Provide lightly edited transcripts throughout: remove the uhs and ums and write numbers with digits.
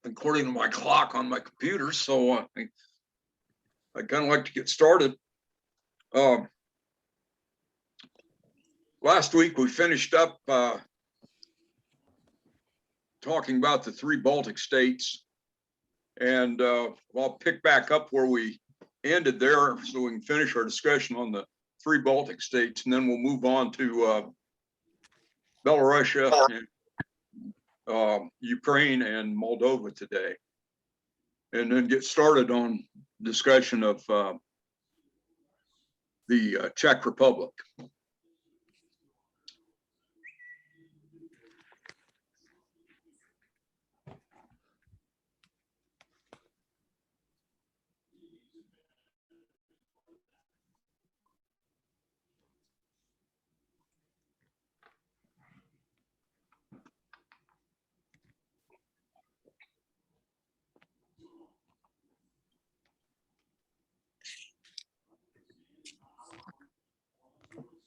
according to my clock on my computer. So I kind of like to get started. Last week we finished up talking about the three Baltic states, and I'll pick back up where we ended there so we can finish our discussion on the three Baltic states, and then we'll move on to Belarusia, Ukraine, and Moldova today, and then get started on discussion of the Czech Republic.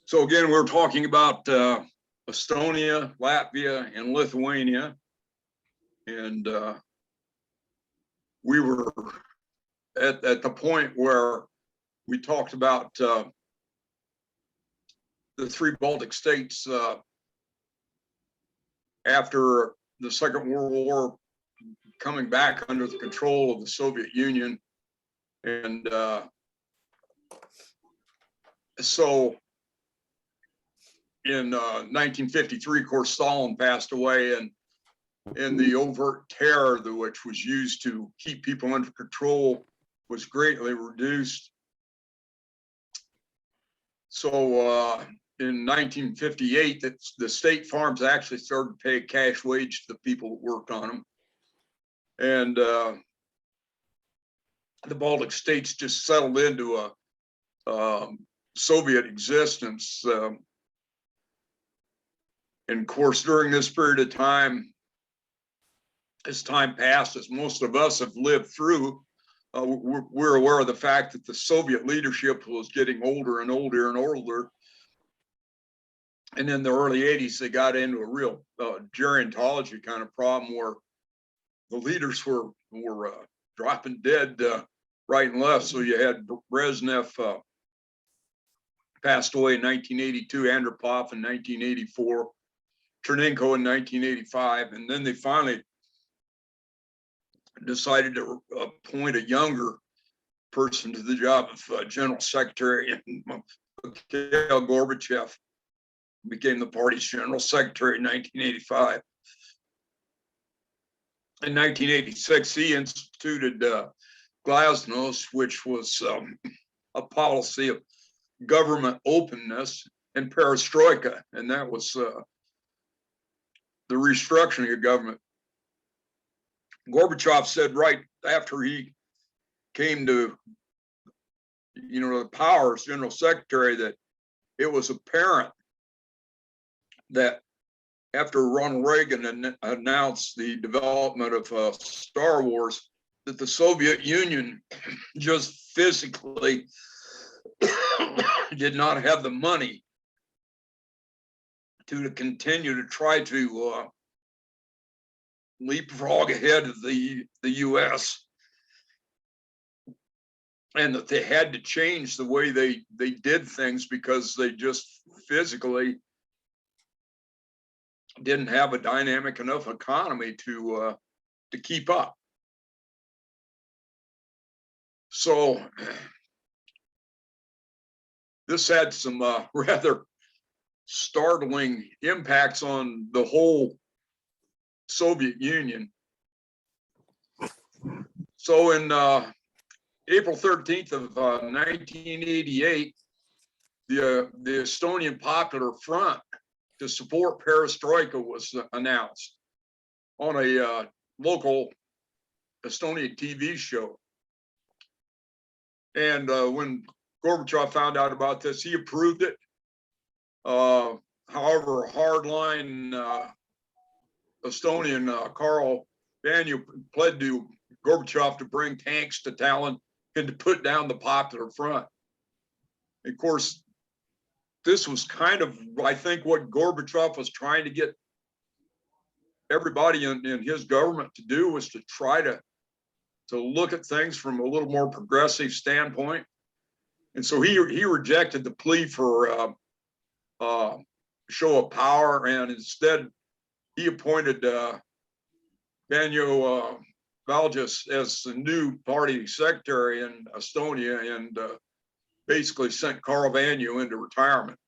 So again, we're talking about Estonia, Latvia, and Lithuania. And we were at the point where we talked about the three Baltic states after the Second World War coming back under the control of the Soviet Union. And so in 1953, of course, Stalin passed away, and the overt terror which was used to keep people under control was greatly reduced. So in 1958, the state farms actually started to pay cash wage to the people that worked on them. And the Baltic states just settled into a Soviet existence. And of course, during this period of time, as time passed, as most of us have lived through, we're aware of the fact that the Soviet leadership was getting older and older and older. And in the early 80s, they got into a real gerontology kind of problem where the leaders were dropping dead right and left. So you had Brezhnev passed away in 1982, Andropov in 1984, Chernenko in 1985, and then they finally decided to appoint a younger person to the job of General Secretary, and Mikhail Gorbachev became the party's General Secretary in 1985. In 1986, he instituted Glasnost, which was a policy of government openness, and perestroika, and that was the restructuring of government. Gorbachev said right after he came to, the power as General Secretary that it was apparent that after Ronald Reagan announced the development of Star Wars, that the Soviet Union just physically did not have the money to continue to try to leapfrog ahead of the US, and that they had to change the way they did things because they just physically didn't have a dynamic enough economy to keep up. So this had some rather startling impacts on the whole Soviet Union. So in April 13th of 1988, the Estonian Popular Front to support perestroika was announced on a local Estonian TV show. And when Gorbachev found out about this, he approved it. However, hardline Estonian Karl Vainu pled to Gorbachev to bring tanks to Tallinn and to put down the Popular Front. Of course, this was kind of, I think, what Gorbachev was trying to get everybody in his government to do was to try to look at things from a little more progressive standpoint. And so he rejected the plea for show of power, and instead he appointed Banjo Valjas as the new party secretary in Estonia, and basically sent Karl Vanju into retirement.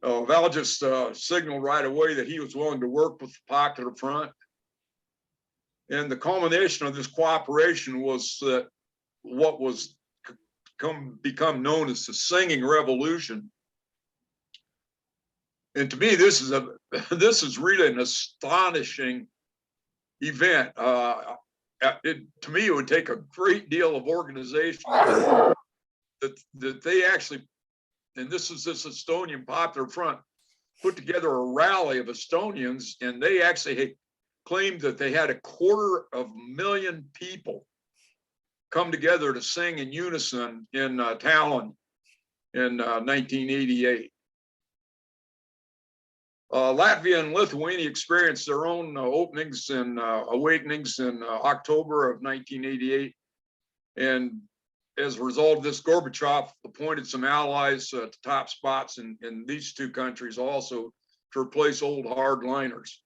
Valjas signaled right away that he was willing to work with the Popular Front. And the culmination of this cooperation was that what was become known as the Singing Revolution. And to me, this is really an astonishing event. To me, it would take a great deal of organization that they actually, and this Estonian Popular Front, put together a rally of Estonians, and they actually claimed that they had 250,000 people come together to sing in unison in Tallinn in 1988. Latvia and Lithuania experienced their own openings and awakenings in October of 1988. And as a result of this, Gorbachev appointed some allies to top spots in these two countries also to replace old hardliners.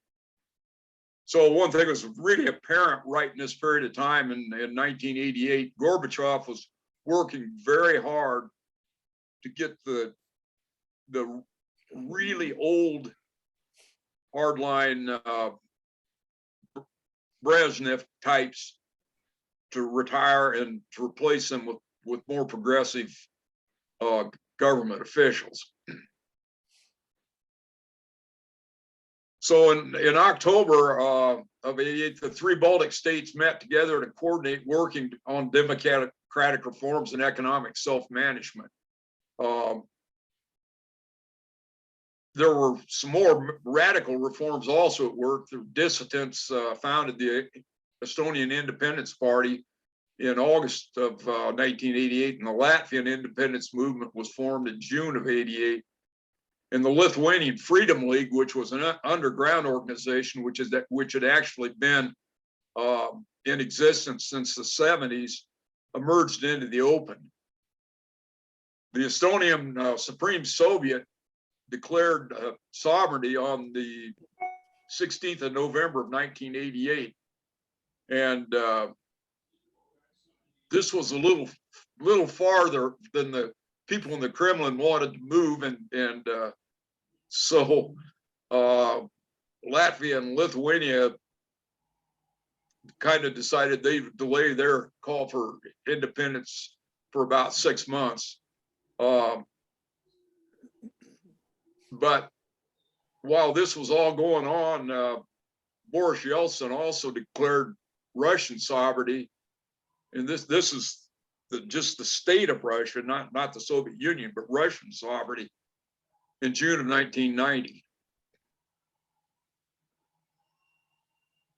So one thing was really apparent right in this period of time in 1988, Gorbachev was working very hard to get the really old hardline Brezhnev types to retire and to replace them with more progressive government officials. So in October of '88, the three Baltic states met together to coordinate working on democratic reforms and economic self-management. There were some more radical reforms also at work. The dissidents founded the Estonian Independence Party in August of 1988, and the Latvian Independence Movement was formed in June of '88. And the Lithuanian Freedom League, which was an underground organization, which had actually been in existence since the '70s, emerged into the open. The Estonian Supreme Soviet declared sovereignty on the 16th of November of 1988. And this was a little farther than the people in the Kremlin wanted to move. And so Latvia and Lithuania kind of decided they'd delay their call for independence for about 6 months. But while this was all going on, Boris Yeltsin also declared Russian sovereignty, and this is just the state of Russia, not the Soviet Union, but Russian sovereignty in June of 1990.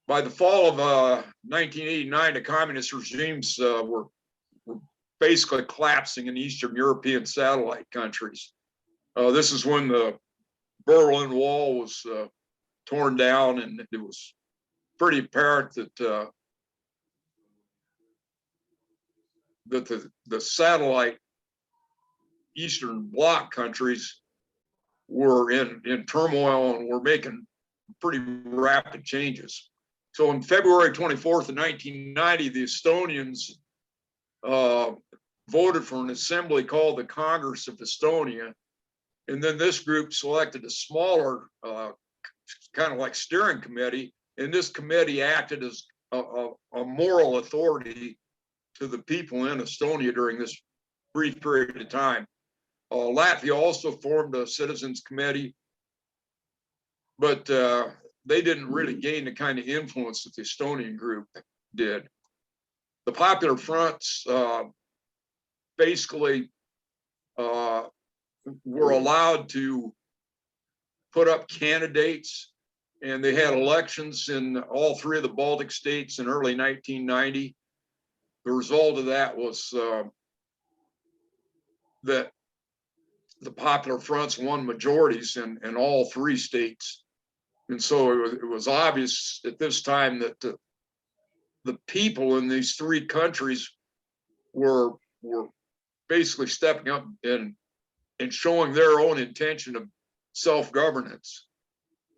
By the fall of 1989, the communist regimes were basically collapsing in Eastern European satellite countries. This is when the Berlin Wall was torn down, and it was pretty apparent that the satellite Eastern Bloc countries were in turmoil and were making pretty rapid changes. So on February 24th of 1990, the Estonians voted for an assembly called the Congress of Estonia. And then this group selected a smaller, kind of like steering committee. And this committee acted as a moral authority to the people in Estonia during this brief period of time. Latvia also formed a citizens committee, but they didn't really gain the kind of influence that the Estonian group did. The Popular Fronts basically were allowed to put up candidates, and they had elections in all three of the Baltic states in early 1990. The result of that was that the Popular Fronts won majorities in all three states And so it was obvious at this time that the people in these three countries were basically stepping up and showing their own intention of self-governance.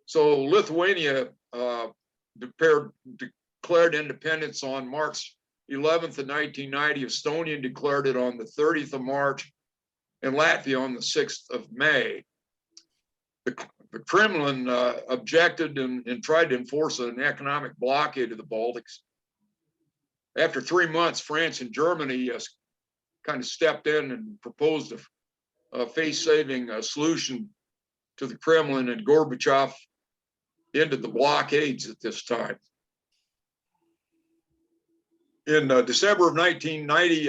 So Lithuania declared independence on March 11th of 1990. Estonia declared it on the 30th of March, and Latvia on the 6th of May. The Kremlin objected and tried to enforce an economic blockade of the Baltics. After 3 months, France and Germany kind of stepped in and proposed a face-saving solution to the Kremlin, and Gorbachev ended the blockades at this time. In December of 1990,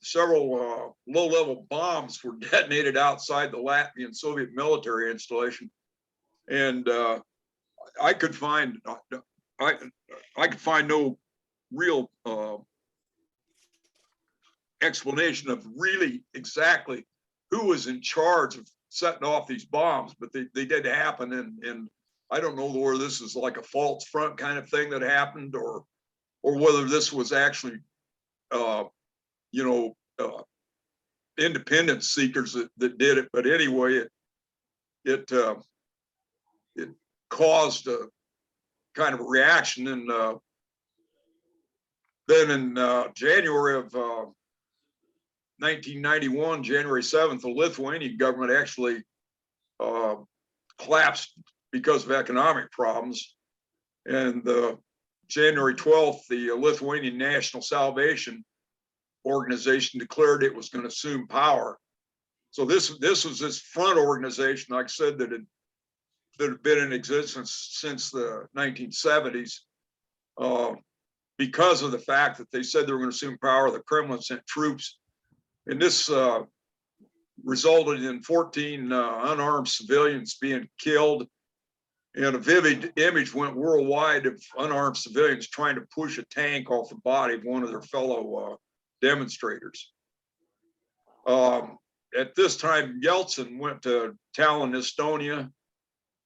several low-level bombs were detonated outside the Latvian Soviet military installation, and I could find no real explanation of really exactly who was in charge of setting off these bombs, but they did happen, and I don't know whether this is like a false front kind of thing that happened, or whether this was actually, independence seekers that did it. But anyway, it caused a kind of a reaction, and then in January of 1991, January 7th, the Lithuanian government actually collapsed because of economic problems, and January 12th, the Lithuanian National Salvation Organization declared it was going to assume power. So this was this front organization, like I said, that had been in existence since the 1970s. Because of the fact that they said they were going to assume power, the Kremlin sent troops, and this resulted in 14 unarmed civilians being killed. And a vivid image went worldwide of unarmed civilians trying to push a tank off the body of one of their fellow demonstrators. At this time, Yeltsin went to Tallinn, Estonia,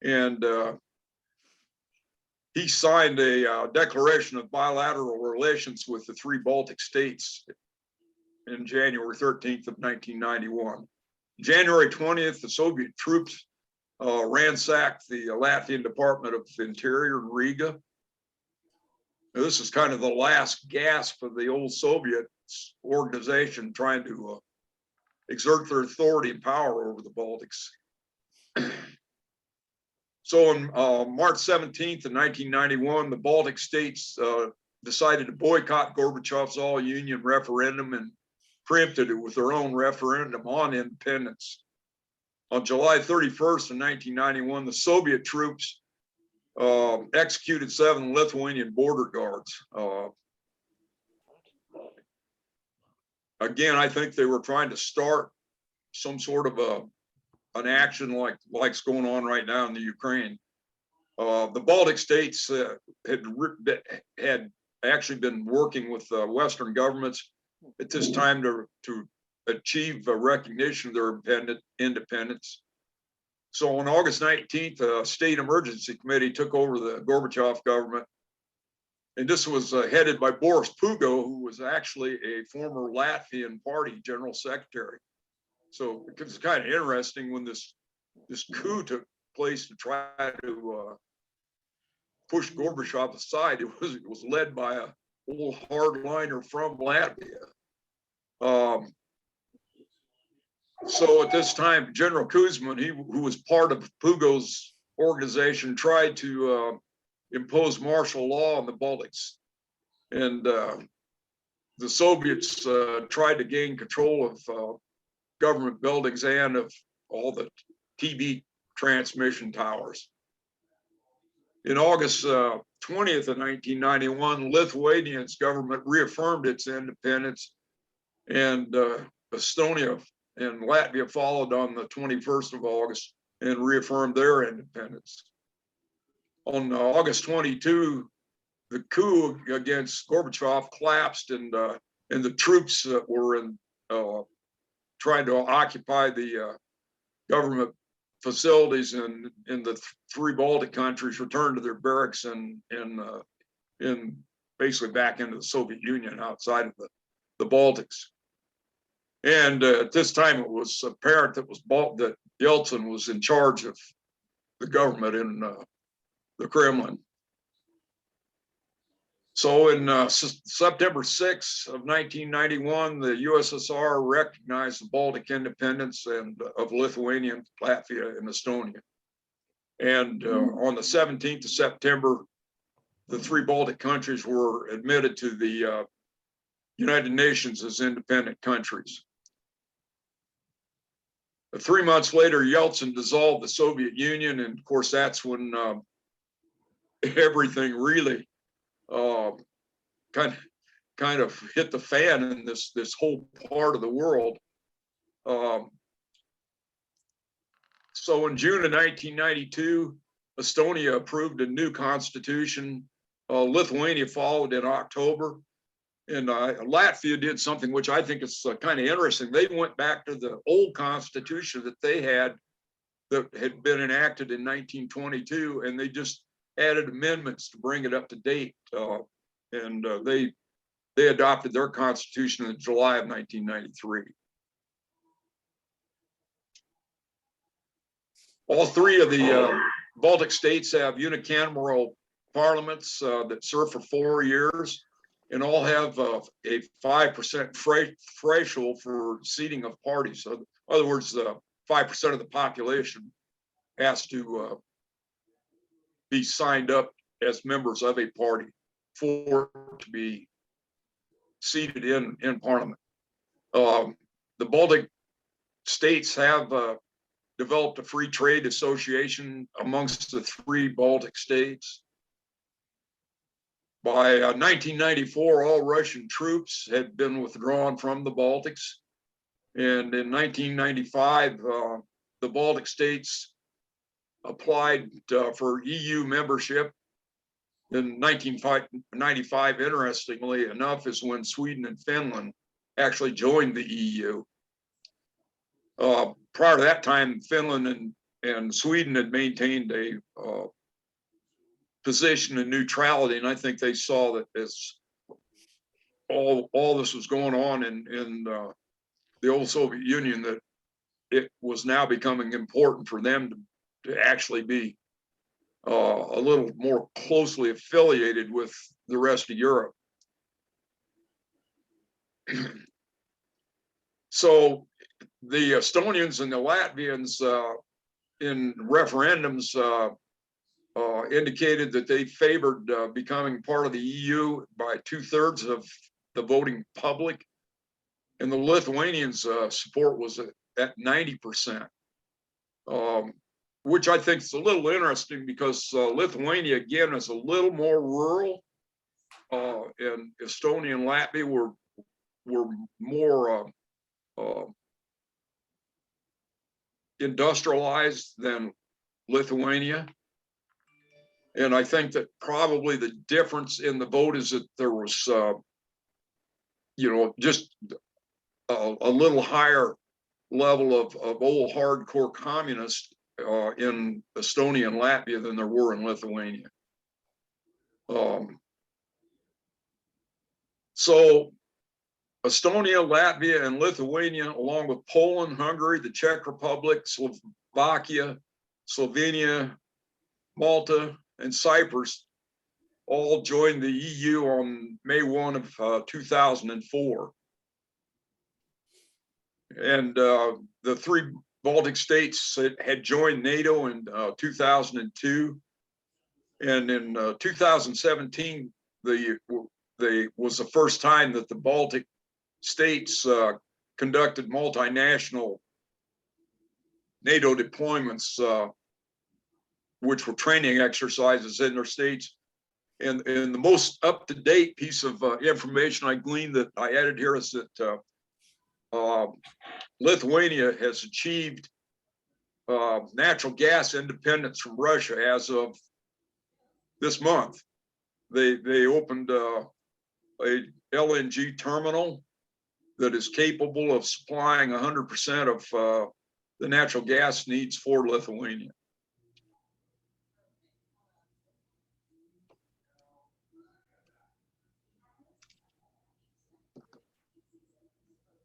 and he signed a declaration of bilateral relations with the three Baltic states in January 13th of 1991. January 20th, the Soviet troops ransacked the Latvian Department of Interior in Riga. Now, this is kind of the last gasp of the old Soviet organization trying to exert their authority and power over the Baltics. So on March 17th of 1991, the Baltic states decided to boycott Gorbachev's all-union referendum and preempted it with their own referendum on independence. On July 31st of 1991, the Soviet troops executed 7 Lithuanian border guards. Again, I think they were trying to start some sort of an action like's going on right now in the Ukraine. The Baltic states had actually been working with Western governments at this time to achieve a recognition of their independence. So on August 19th, a state emergency committee took over the Gorbachev government. And this was headed by Boris Pugo, who was actually a former Latvian party general secretary. So it's kind of interesting when this coup took place to try to push Gorbachev aside. It was led by a old hardliner from Latvia. So at this time, General Kuzmin, who was part of Pugo's organization, tried to impose martial law on the Baltics. And the Soviets tried to gain control of government buildings and of all the TV transmission towers. In August 20th of 1991, Lithuania's government reaffirmed its independence, and Estonia and Latvia followed on the 21st of August and reaffirmed their independence. On August 22, the coup against Gorbachev collapsed, and the troops that were in trying to occupy the government facilities in the three Baltic countries returned to their barracks in basically back into the Soviet Union outside of the Baltics. And at this time, it was apparent that Yeltsin was in charge of the government in the Kremlin. So in September 6 of 1991, the USSR recognized the Baltic independence of Lithuania, Latvia, and Estonia. And on the 17th of September, the three Baltic countries were admitted to the United Nations as independent countries. 3 months later, Yeltsin dissolved the Soviet Union, and of course, that's when everything really kind of hit the fan in this whole part of the world. So in June of 1992, Estonia approved a new constitution. Lithuania followed in October, and Latvia did something which I think is kind of interesting. They went back to the old constitution that they had that had been enacted in 1922, and they just added amendments to bring it up to date. And they adopted their constitution in July of 1993. All three of the Baltic states have unicameral parliaments that serve for 4 years, and all have a 5% threshold for seating of parties. So in other words, 5% of the population has to be signed up as members of a party for it to be seated in parliament. The Baltic states have developed a free trade association amongst the three Baltic states. By 1994, all Russian troops had been withdrawn from the Baltics. And in 1995, the Baltic states applied for EU membership. In 1995, interestingly enough, is when Sweden and Finland actually joined the EU. Prior to that time, Finland and Sweden had maintained a position of neutrality, and I think they saw that as all this was going on in the old Soviet Union, that it was now becoming important for them to actually be a little more closely affiliated with the rest of Europe. So the Estonians and the Latvians in referendums indicated that they favored becoming part of the EU by 2/3 of the voting public, and the Lithuanians' support was at 90%, which I think is a little interesting because Lithuania again is a little more rural, and Estonia and Latvia were more industrialized than Lithuania. And I think that probably the difference in the vote is that there was, just a little higher level of old hardcore communists in Estonia and Latvia than there were in Lithuania. So Estonia, Latvia, and Lithuania, along with Poland, Hungary, the Czech Republic, Slovakia, Slovenia, Malta, and Cyprus all joined the EU on May 1 of 2004. And the three Baltic states had joined NATO in 2002. And in 2017, was the first time that the Baltic states conducted multinational NATO deployments, which were training exercises in their states. And the most up-to-date piece of information I gleaned that I added here is that Lithuania has achieved natural gas independence from Russia as of this month. They opened a LNG terminal that is capable of supplying 100% of the natural gas needs for Lithuania.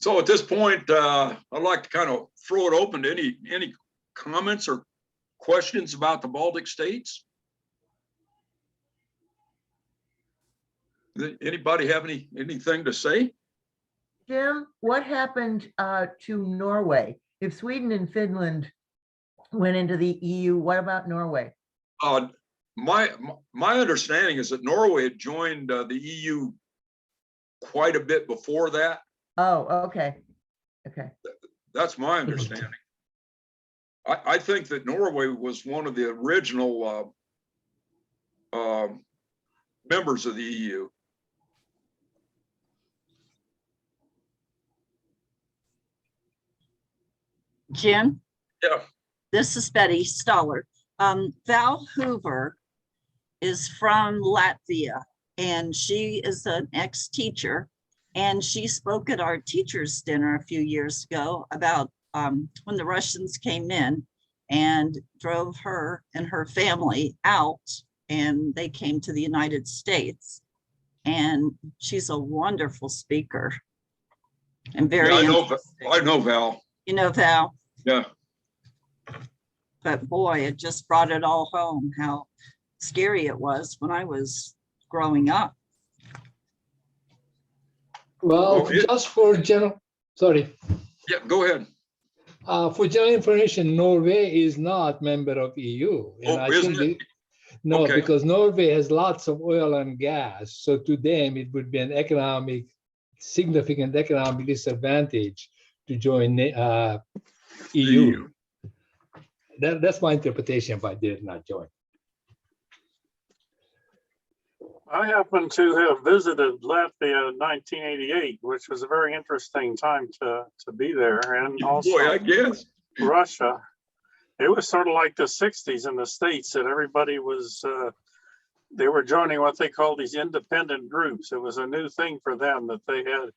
So at this point, I'd like to kind of throw it open to any comments or questions about the Baltic states. Anybody have anything to say? Jim, what happened to Norway? If Sweden and Finland went into the EU, what about Norway? My understanding is that Norway had joined the EU quite a bit before that. Oh, okay. Okay. That's my understanding. I think that Norway was one of the original members of the EU. Jim? Yeah. This is Betty Stoller. Val Hoover is from Latvia, and she is an ex-teacher, and she spoke at our teachers' dinner a few years ago about when the Russians came in and drove her and her family out, and they came to the United States. And she's a wonderful speaker and very interesting. I know Val. You know Val? Yeah. But boy, it just brought it all home how scary it was when I was growing up. Well, just for general, sorry. Yeah, go ahead. For general information, Norway is not member of EU. And Oh, isn't it? No, Okay. because Norway has lots of oil and gas. So to them, it would be an significant economic disadvantage to join EU. That's my interpretation if I did not join. I happen to have visited Latvia in 1988, which was a very interesting time to be there. And also Boy, I guess. Russia. It was sort of like the 60s in the States that everybody was, they were joining what they call these independent groups. It was a new thing for them that they had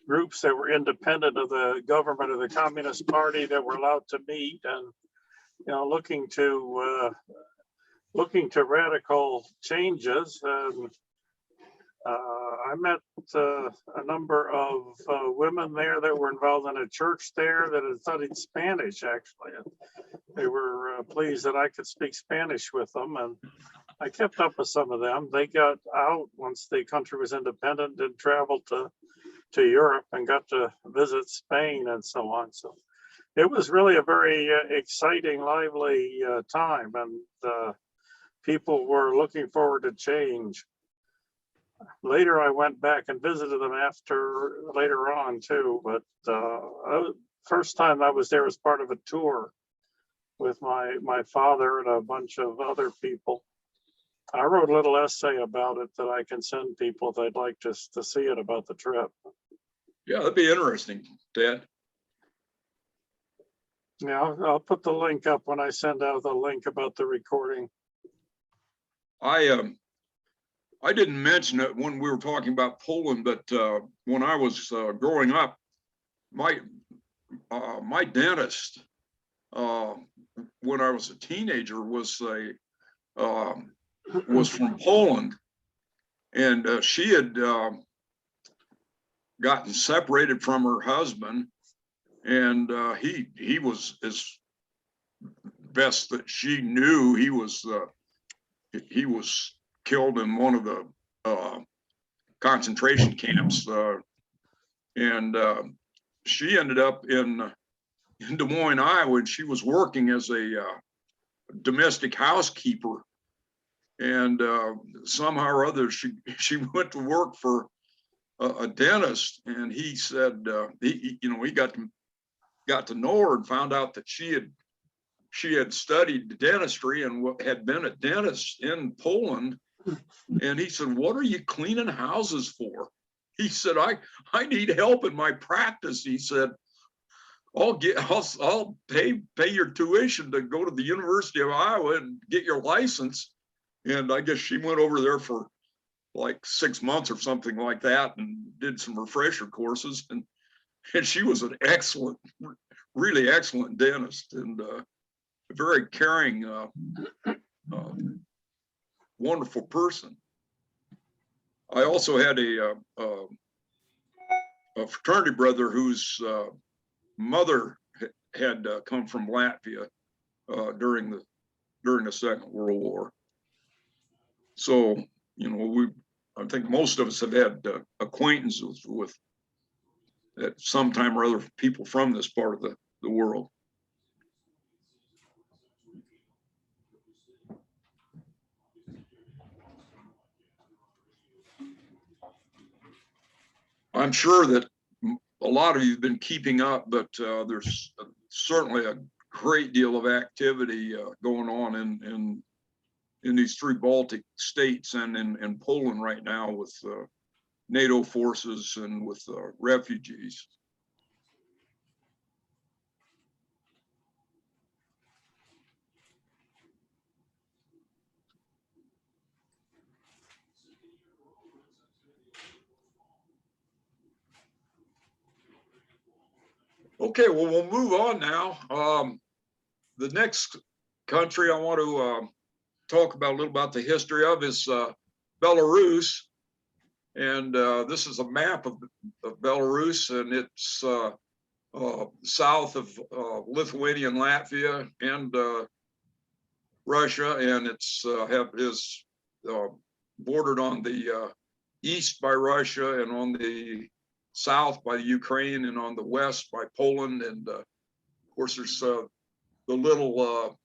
groups that were independent of the government of the Communist Party that were allowed to meet and, you know, looking to radical changes. I met a number of women there that were involved in a church there that had studied Spanish, actually. And they were pleased that I could speak Spanish with them, and I kept up with some of them. They got out once the country was independent and traveled to Europe and got to visit Spain and so on. So it was really a very exciting, lively time, and people were looking forward to change. Later, I went back and visited them later on too, but first time I was there was part of a tour with my father and a bunch of other people. I wrote a little essay about it that I can send people if they'd like to see it about the trip. Yeah, that'd be interesting, Ted. Yeah, I'll put the link up when I send out the link about the recording. I didn't mention it when we were talking about Poland, but when I was growing up, my dentist, when I was a teenager, was from Poland, and she had gotten separated from her husband, and he was, as best that she knew, he was killed in one of the concentration camps, and she ended up in Des Moines, Iowa, and she was working as a domestic housekeeper, and somehow or other she went to work for a dentist, and he said he got to know her and found out that she had studied dentistry and had been a dentist in Poland. And he said, "What are you cleaning houses for?" He said, I need help in my practice. He said, I'll pay your tuition to go to the University of Iowa and get your license. And I guess she went over there for like 6 months or something like that and did some refresher courses. And she was an excellent, really excellent dentist and a very caring, wonderful person. I also had a fraternity brother whose mother had come from Latvia during the Second World War. So, you know, I think most of us have had acquaintances with at some time or other people from this part of the world. I'm sure that a lot of you have been keeping up, but there's certainly a great deal of activity going on in these three Baltic states and in Poland right now with NATO forces and with refugees. Okay, well, we'll move on now. The next country I want to talk about a little about the history of is Belarus. And this is a map of Belarus, and it's south of Lithuania and Latvia and Russia, and it's is bordered on the east by Russia and on the south by Ukraine and on the west by Poland. And of course, there's the little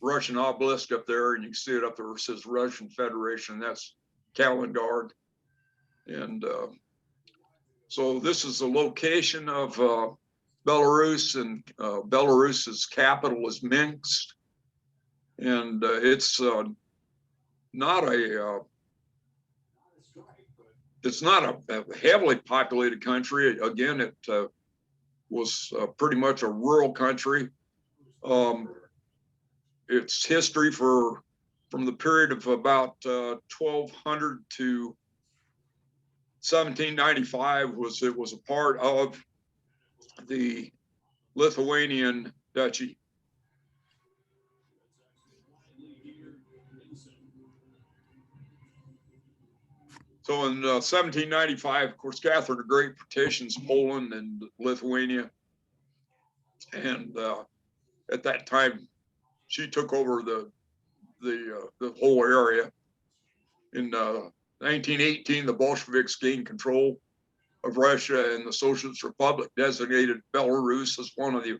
Russian obelisk up there, and you can see it up there. It says Russian Federation. That's Kaliningrad. And so this is the location of Belarus, and Belarus's capital is Minsk. And it's not a heavily populated country. Again, it was pretty much a rural country. Its history from the period of about 1200 to 1795 it was a part of the Lithuanian Duchy. So in 1795, of course, Catherine the Great partitions Poland and Lithuania. And at that time, she took over the whole area. In 1918, the Bolsheviks gained control of Russia, and the Socialist Republic designated Belarus as one of the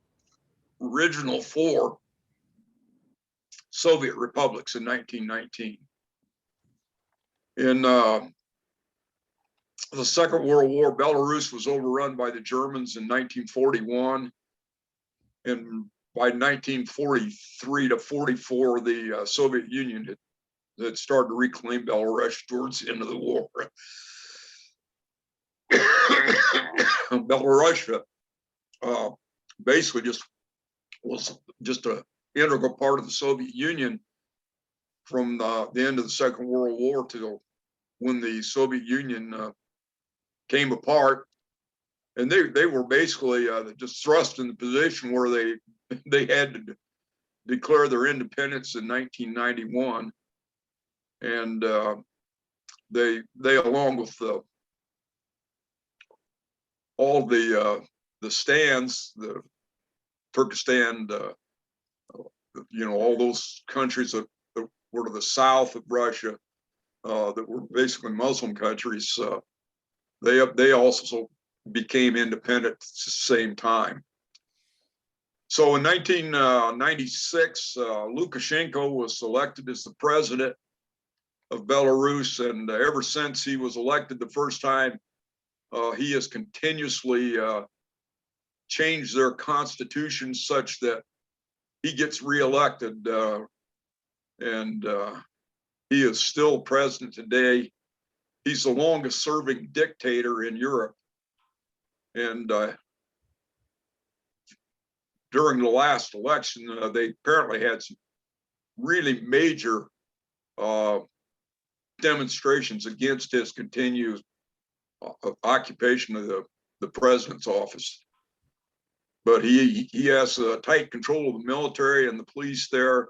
original 4 Soviet republics in 1919. In the Second World War, Belarus was overrun by the Germans in 1941. And by 1943 to 44, the Soviet Union had started to reclaim Belarus towards the end of the war. Belarus basically was just an integral part of the Soviet Union from the end of the Second World War till when the Soviet Union came apart. And they were basically just thrust in the position where they had to declare their independence in 1991. And they along with all the stands, the Turkestan, you know, all those countries that were to the south of Russia, that were basically Muslim countries, they also became independent at the same time. So in 1996, Lukashenko was elected as the president of Belarus, and ever since he was elected the first time, he has continuously changed their constitution such that he gets reelected, and he is still president today. He's the longest serving dictator in Europe. And during the last election, they apparently had some really major demonstrations against his continued occupation of the president's office. but he has tight control of the military and the police there,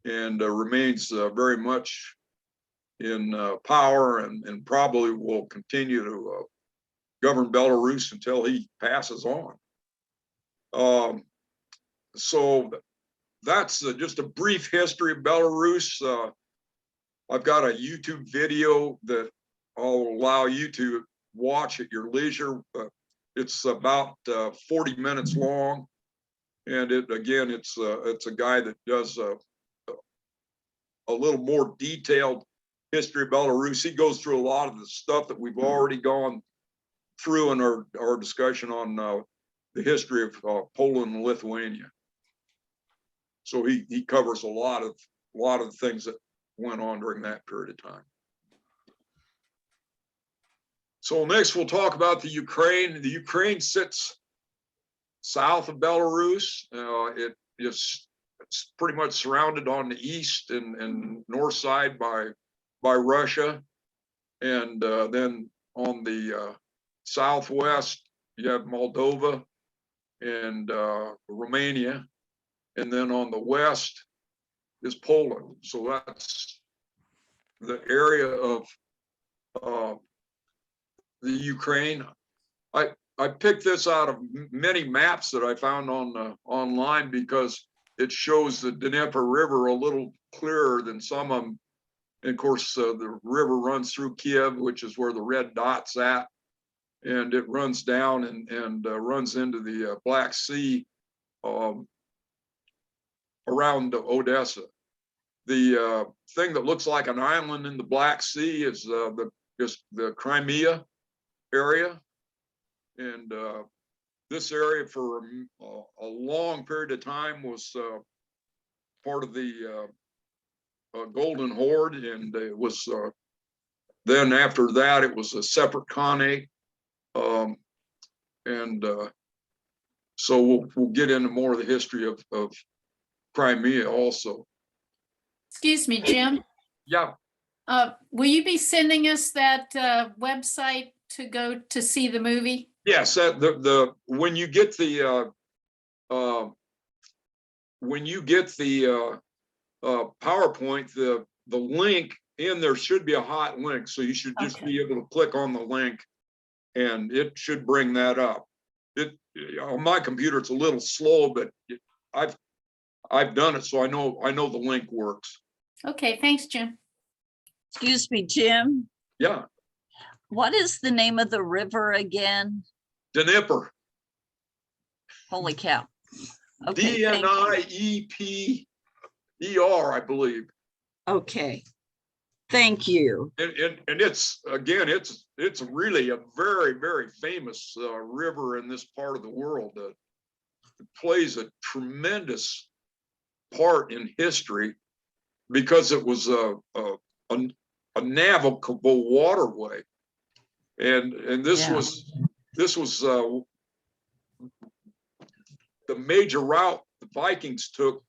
and remains very much in power, and probably will continue to govern Belarus until he passes on. So that's just a brief history of Belarus. I've got a YouTube video that I'll allow you to watch at your leisure. It's about 40 minutes long, and it's a guy that does a little more detailed history of Belarus. He goes through a lot of the stuff that we've already gone through in our discussion on the history of Poland and Lithuania. So he covers a lot of the things that went on during that period of time. So next we'll talk about the Ukraine. The Ukraine sits south of Belarus. It's pretty much surrounded on the east and north side by Russia, and then on the southwest you have Moldova and Romania, and then on the west is Poland. So that's the area of the Ukraine. I picked this out of many maps that I found on online because it shows the Dnieper River a little clearer than some of them. And of course, the river runs through Kiev, which is where the red dot's at, and it runs down and runs into the Black Sea around Odessa. The thing that looks like an island in the Black Sea is the Crimea area, and this area for a long period of time was part of the Golden Horde, and it was then after that it was a separate Khanate, and so we'll get into more of the history of Crimea also. Excuse me, Jim. Yeah. Will you be sending us that website to go to see the movie? Yes, when you get the PowerPoint, the link in there should be a hot link, so you should just be able to click on the link, and it should bring that up. On my computer it's a little slow, but I've done it, so I know the link works. Okay, thanks, Jim. Excuse me, Jim. Yeah, What is the name of the river again? Dnieper. Holy cow. Okay. thank you. Dnieper, I believe. Okay. Thank you. And it's really a very, very famous river in this part of the world. It plays a tremendous part in history because it was a navigable waterway, and this was the major route the Vikings took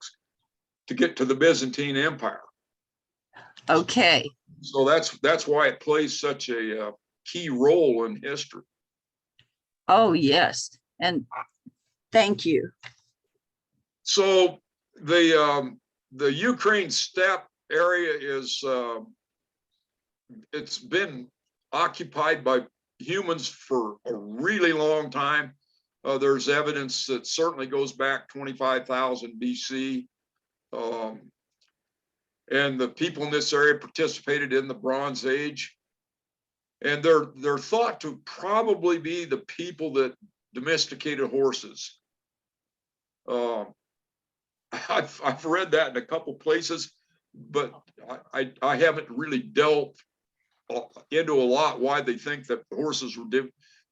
to get to the Byzantine Empire. Okay. So that's why it plays such a key role in history. Oh, yes. And thank you. So the Ukraine steppe area is it's been occupied by humans for a really long time. There's evidence that certainly goes back 25,000 BC. And the people in this area participated in the Bronze Age. And they're thought to probably be the people that domesticated horses. I've read that in a couple places, but I haven't really delved into a lot why they think that horses were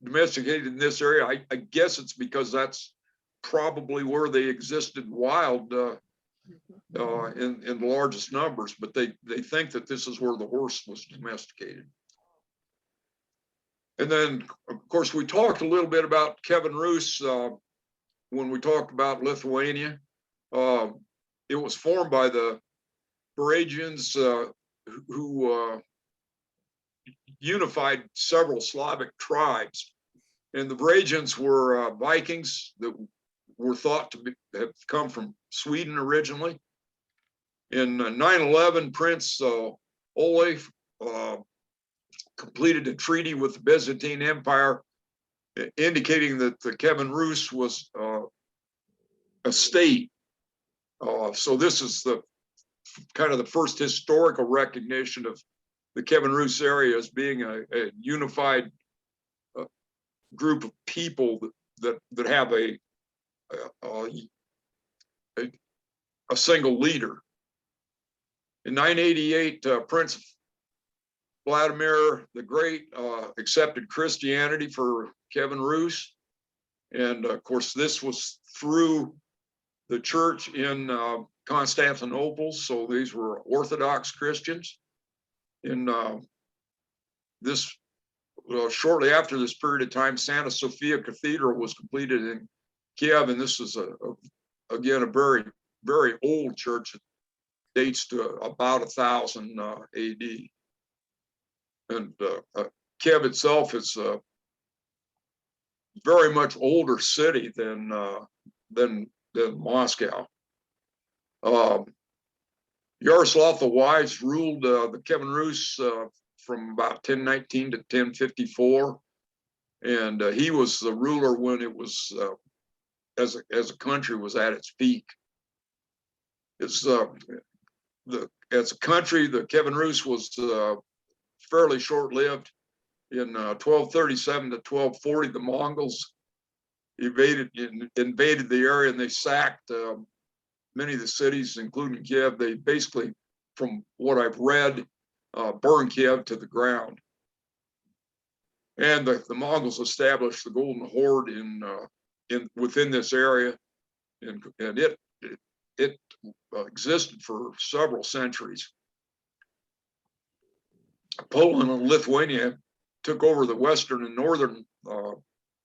domesticated in this area. I guess it's because that's probably where they existed wild in the largest numbers, but they think that this is where the horse was domesticated. And then, of course, we talked a little bit about Kevin Roos when we talked about Lithuania. It was formed by the Varangians who unified several Slavic tribes. And the Varangians were Vikings that were thought to have come from Sweden originally. In 911, Prince Olaf completed a treaty with the Byzantine Empire, indicating that the Kievan Rus was a state. So this is the kind of the first historical recognition of the Kievan Rus area as being a unified group of people that have a single leader. In 988, Prince Vladimir the Great accepted Christianity for Kievan Rus, and of course this was through the church in Constantinople, so these were Orthodox Christians. In this, shortly after this period of time, Santa Sophia Cathedral was completed in Kiev, and this is again a very, very old church. It dates to about 1000 AD. And Kiev itself is a very much older city than Moscow. Yaroslav the Wise ruled the Kievan Rus from about 1019 to 1054, and he was the ruler when it was as a country was at its peak. It's as a country, the Kievan Rus was fairly short-lived. In 1237 to 1240, the Mongols invaded the area, and they sacked many of the cities, including Kiev. They basically, from what I've read, burned Kiev to the ground. And the Mongols established the Golden Horde within this area, and it existed for several centuries. Poland and Lithuania took over the western and northern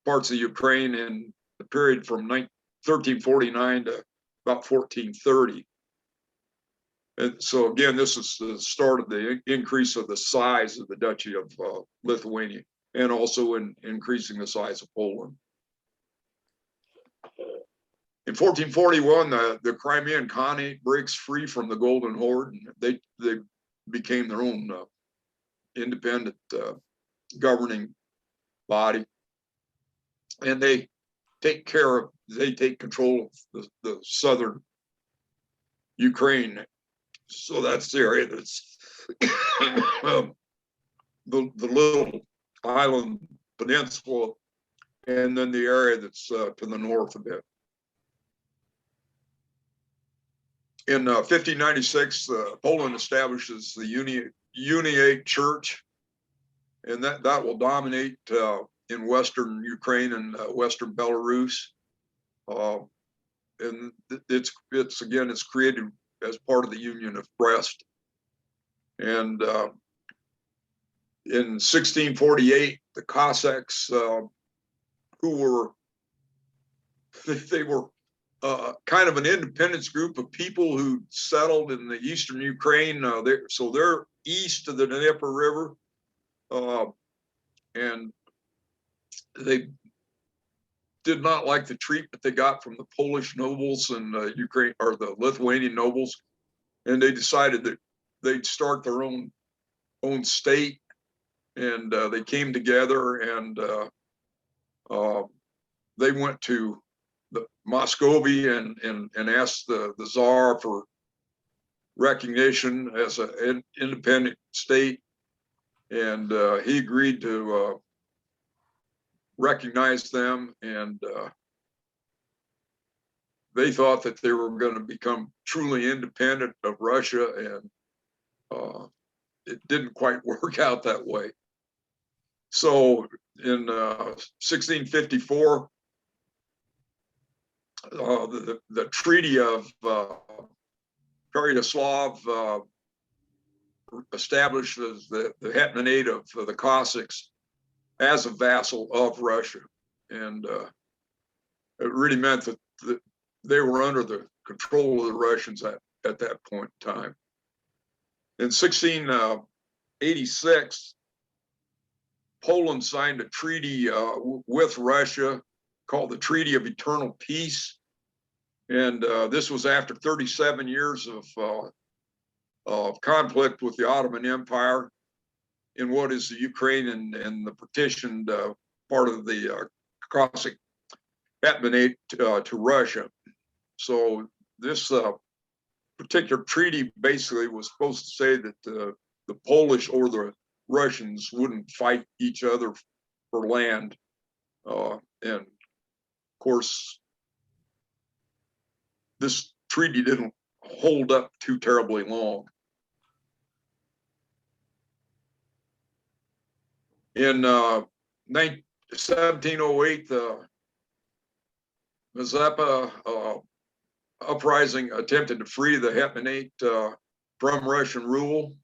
parts of Ukraine in the period from 1349 to about 1430. And so again, this is the start of the increase of the size of the Duchy of Lithuania, and also in increasing the size of Poland. In 1441, the Crimean Khanate breaks free from the Golden Horde, and they became their own independent governing body, and they take control of the southern Ukraine. So that's the area that's the little island peninsula, and then the area that's to the north a bit. In 1596, Poland establishes the Uniate Church, and that will dominate in Western Ukraine and Western Belarus. And it's created as part of the Union of Brest. And in 1648, the Cossacks, who were kind of an independence group of people who settled in the eastern Ukraine. So they're east of the Dnieper River, and they did not like the treatment they got from the Polish nobles and Ukraine, or the Lithuanian nobles, and they decided that they'd start their own state. And they came together, and they went to the Muscovy and asked the Tsar for recognition as an independent state, and he agreed to recognize them, and they thought that they were going to become truly independent of Russia, and it didn't quite work out that way. So in 1654, the Treaty of Pereyaslav establishes the hetmanate of the Cossacks as a vassal of Russia, and it really meant that they were under the control of the Russians at that point in time. In 1686, Poland signed a treaty with Russia called the Treaty of Eternal Peace, And this was after 37 years of conflict with the Ottoman Empire in what is the Ukraine and the partitioned part of the Cossack Hetmanate to Russia. So this particular treaty basically was supposed to say that the Polish or the Russians wouldn't fight each other for land. And of course, this treaty didn't hold up too terribly long. In 1708, the Mazeppa uprising attempted to free the Hetmanate from Russian rule.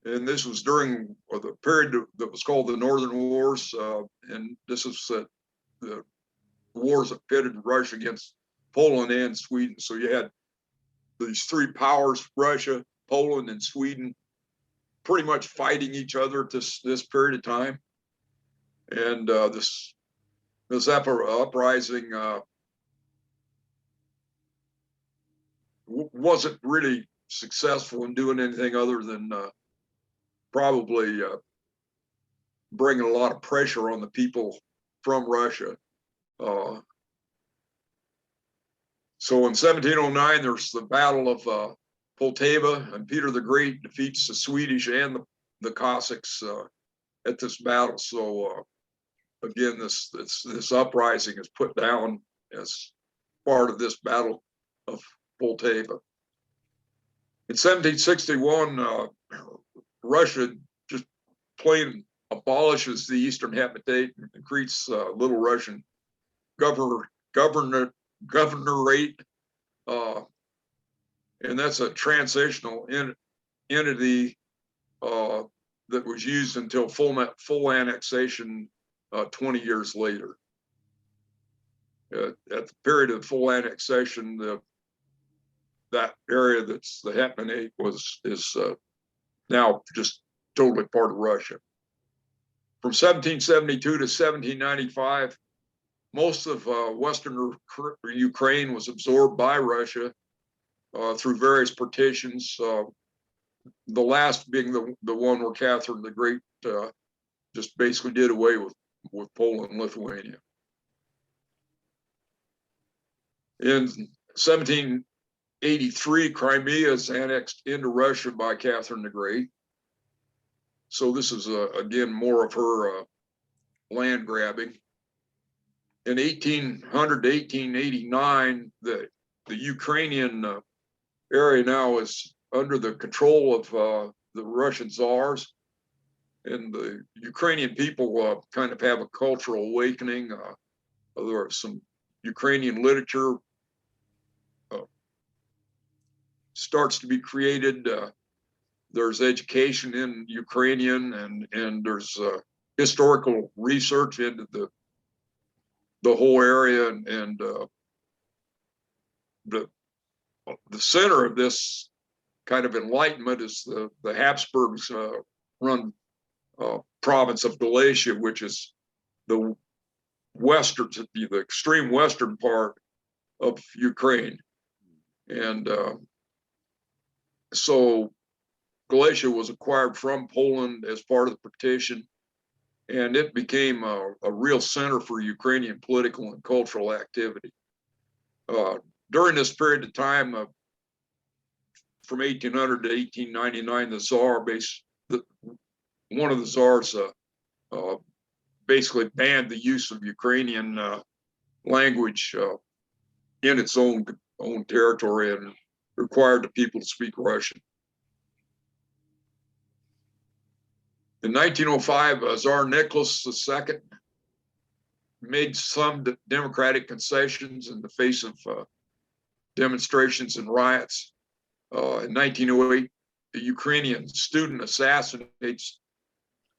And this was during the period that was called the Northern Wars. And this is the wars that pitted Russia against Poland and Sweden. So you had these three powers, Russia, Poland, and Sweden, pretty much fighting each other at this period of time. And this Mazeppa uprising wasn't really successful in doing anything other than probably bringing a lot of pressure on the people from Russia. So in 1709, there's the Battle of Poltava, and Peter the Great defeats the Swedish and the Cossacks at this battle. So again, this uprising is put down as part of this Battle of Poltava. In 1761, Russia just plain abolishes the Eastern Hetmanate and creates Little Russian governorate, and that's a transitional entity that was used until full annexation 20 years later. At the period of full annexation, that area that's the Hetmanate is now just totally part of Russia. From 1772 to 1795, most of Western Ukraine was absorbed by Russia through various partitions. The last being the one where Catherine the Great just basically did away with Poland and Lithuania. In 1783, Crimea is annexed into Russia by Catherine the Great. So this is again more of her land grabbing. In 1800 to 1889, the Ukrainian area now is under the control of the Russian czars, and the Ukrainian people kind of have a cultural awakening. There are some Ukrainian literature starts to be created. There's education in Ukrainian, and there's historical research into the whole area, and the center of this kind of enlightenment is the Habsburgs run province of Galicia, which is the extreme western part of Ukraine. And so Galicia was acquired from Poland as part of the partition, and it became a real center for Ukrainian political and cultural activity. During this period of time, from 1800 to 1899, the Tsar one of the Tsars basically banned the use of Ukrainian language in its own territory and required the people to speak Russian. In 1905, Tsar Nicholas II made some democratic concessions in the face of demonstrations and riots. In 1908, a Ukrainian student assassinates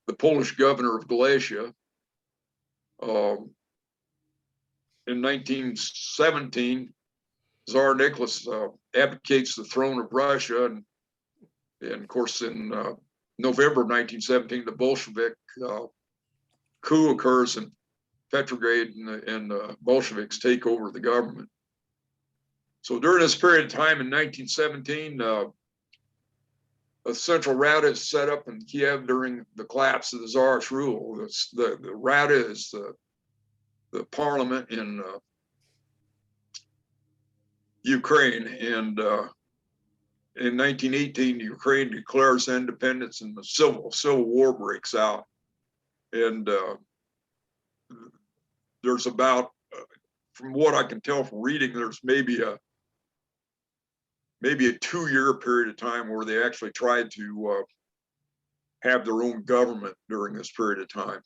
the Polish governor of Galicia. In 1917, Tsar Nicholas abdicates the throne of Russia, and of course in November of 1917, the Bolshevik coup occurs in Petrograd, and the Bolsheviks take over the government. So during this period of time in 1917, a central Rada is set up in Kiev during the collapse of the Tsarist rule. The Rada is the parliament in Ukraine, and in 1918, Ukraine declares independence, and the civil war breaks out. And there's about, from what I can tell from reading, there's maybe a 2-year period of time where they actually tried to have their own government during this period of time.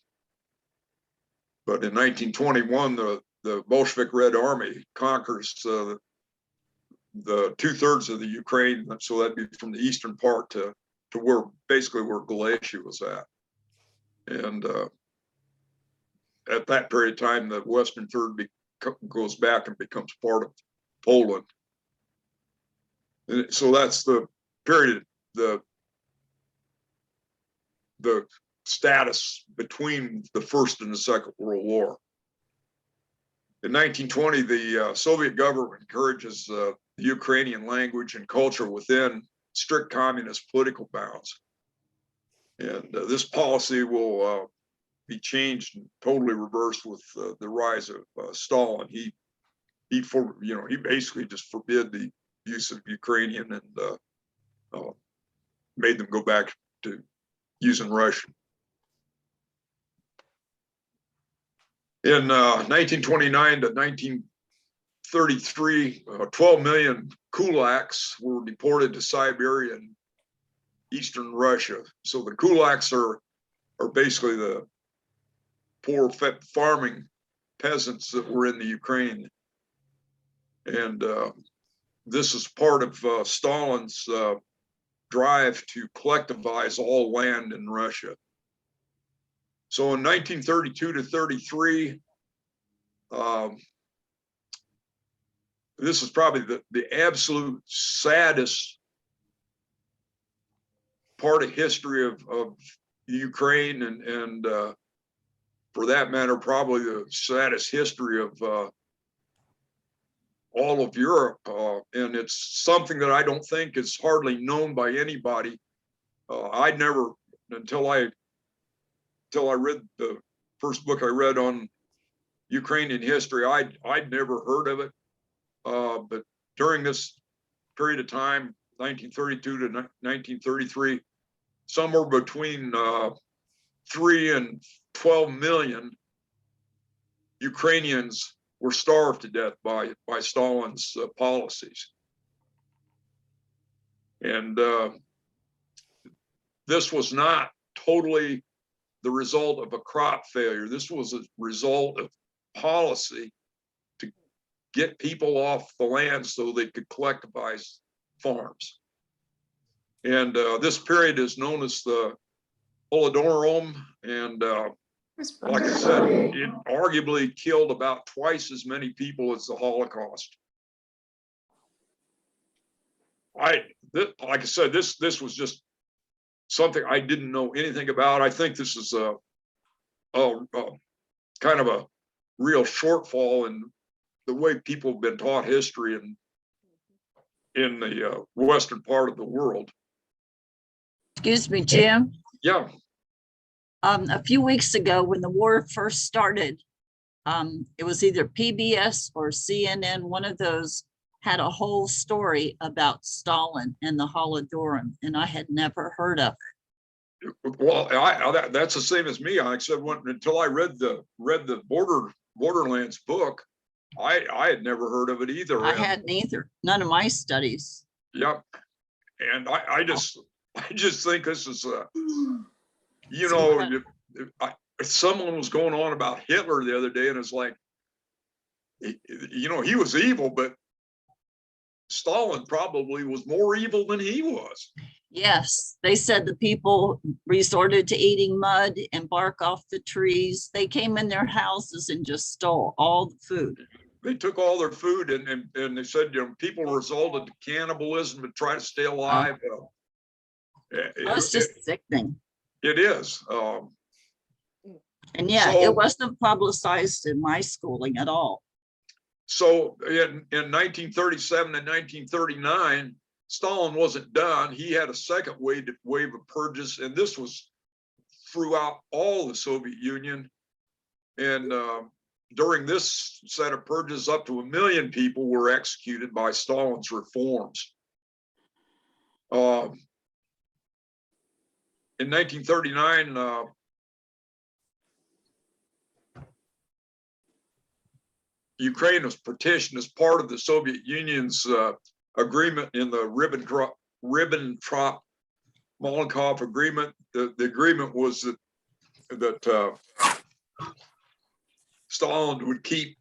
But in 1921, the Bolshevik Red Army conquers the 2/3 of the Ukraine, so that'd be from the eastern part to where basically where Galicia was at. And at that period of time, the western third goes back and becomes part of Poland. And so that's the period, the status between the First and the Second World War. In 1920, the Soviet government encourages the Ukrainian language and culture within strict communist political bounds. And this policy will be changed and totally reversed with the rise of Stalin. He basically just forbid the use of Ukrainian and made them go back to using Russian. In 1929 to 1933, 12 million kulaks were deported to Siberia and eastern Russia. So the kulaks are basically the poor farming peasants that were in the Ukraine. And this is part of Stalin's drive to collectivize all land in Russia. So in 1932 to 33, this is probably the absolute saddest part of history of Ukraine, and for that matter, probably the saddest history of all of Europe. And it's something that I don't think is hardly known by anybody. I'd never, until I read the first book I read on Ukrainian history, I'd never heard of it. But during this period of time, 1932 to 1933, somewhere between 3 and 12 million Ukrainians were starved to death by Stalin's policies. And this was not totally the result of a crop failure. This was a result of policy to get people off the land so they could collectivize farms. And this period is known as the Holodomor, and like I said, it arguably killed about twice as many people as the Holocaust. Like I said, this was just something I didn't know anything about. I think this is a kind of a real shortfall in the way people have been taught history in the western part of the world. Excuse me, Jim. Yeah. A few weeks ago, when the war first started, it was either PBS or CNN, one of those had a whole story about Stalin and the Holodomor, and I had never heard of it. Well, that's the same as me. I said, until I read the Borderlands book, I had never heard of it either. I hadn't either. None of my studies. Yep. And I just think this is you know, someone was going on about Hitler the other day, and it's like, you know, he was evil, but Stalin probably was more evil than he was. Yes, they said the people resorted to eating mud and bark off the trees. They came in their houses and just stole all the food. They took all their food, and they said, you know, people resorted to cannibalism to try to stay alive. It's just sickening. It is. And yeah, so, it wasn't publicized in my schooling at all. So in 1937 and 1939, Stalin wasn't done. He had a second wave of purges, and this was throughout all the Soviet Union. And during this set of purges, up to 1 million people were executed by Stalin's reforms. In 1939, Ukraine was partitioned as part of the Soviet Union's agreement in the Ribbentrop-Molotov agreement. The agreement was that Stalin would keep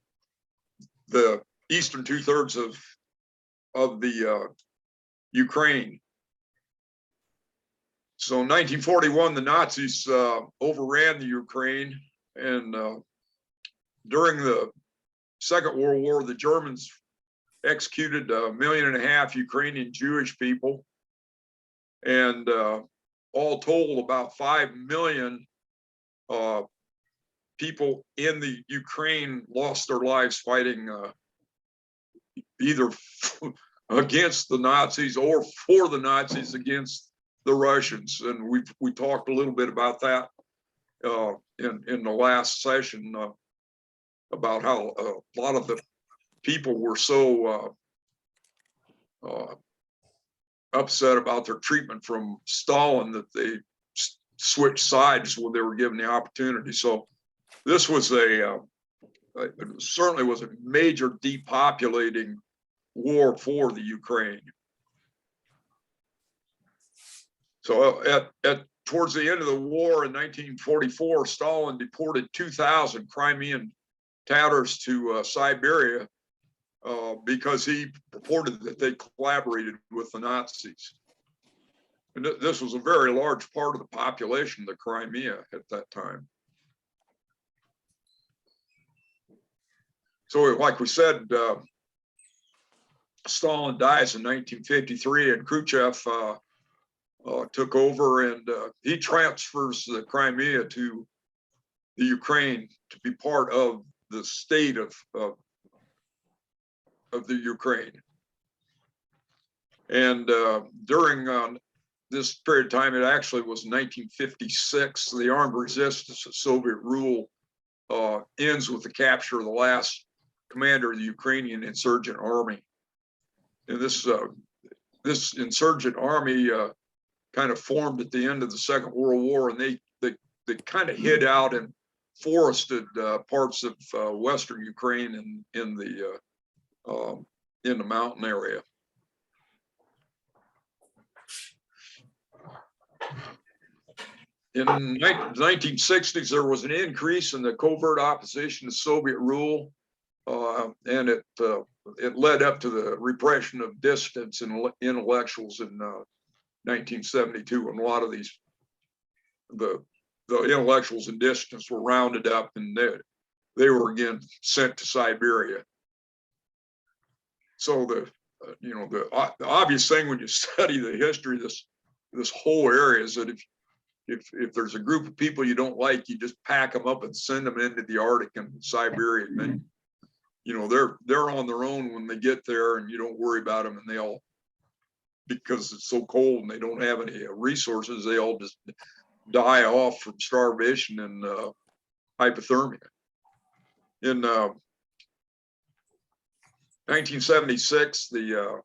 the eastern 2/3 of the Ukraine. So in 1941, the Nazis overran the Ukraine, and during the Second World War, the Germans executed 1.5 million Ukrainian Jewish people, and all told, about 5 million people in the Ukraine lost their lives fighting either against the Nazis or for the Nazis against the Russians. And we talked a little bit about that in the last session, about how a lot of the people were so upset about their treatment from Stalin that they switched sides when they were given the opportunity. So this was certainly was a major depopulating war for the Ukraine. So towards the end of the war in 1944, Stalin deported 2,000 Crimean Tatars to Siberia because he purported that they collaborated with the Nazis. And this was a very large part of the population of the Crimea at that time. So like we said, Stalin dies in 1953, and Khrushchev took over, and he transfers the Crimea to the Ukraine to be part of the state of the Ukraine. And during this period of time, it actually was 1956, the armed resistance of Soviet rule ends with the capture of the last commander of the Ukrainian insurgent army. And this insurgent army kind of formed at the end of the Second World War, and they kind of hid out in forested parts of Western Ukraine and in the mountain area. In the 1960s, there was an increase in the covert opposition to Soviet rule, and it led up to the repression of dissidents and intellectuals in 1972, and a lot of the intellectuals and dissidents were rounded up, and they were again sent to Siberia. So the obvious thing when you study the history of this whole area is that if there's a group of people you don't like, you just pack them up and send them into the Arctic and Siberia, and then they're on their own when they get there, and you don't worry about them, and they all, because it's so cold and they don't have any resources, they all just die off from starvation and hypothermia. In 1976, the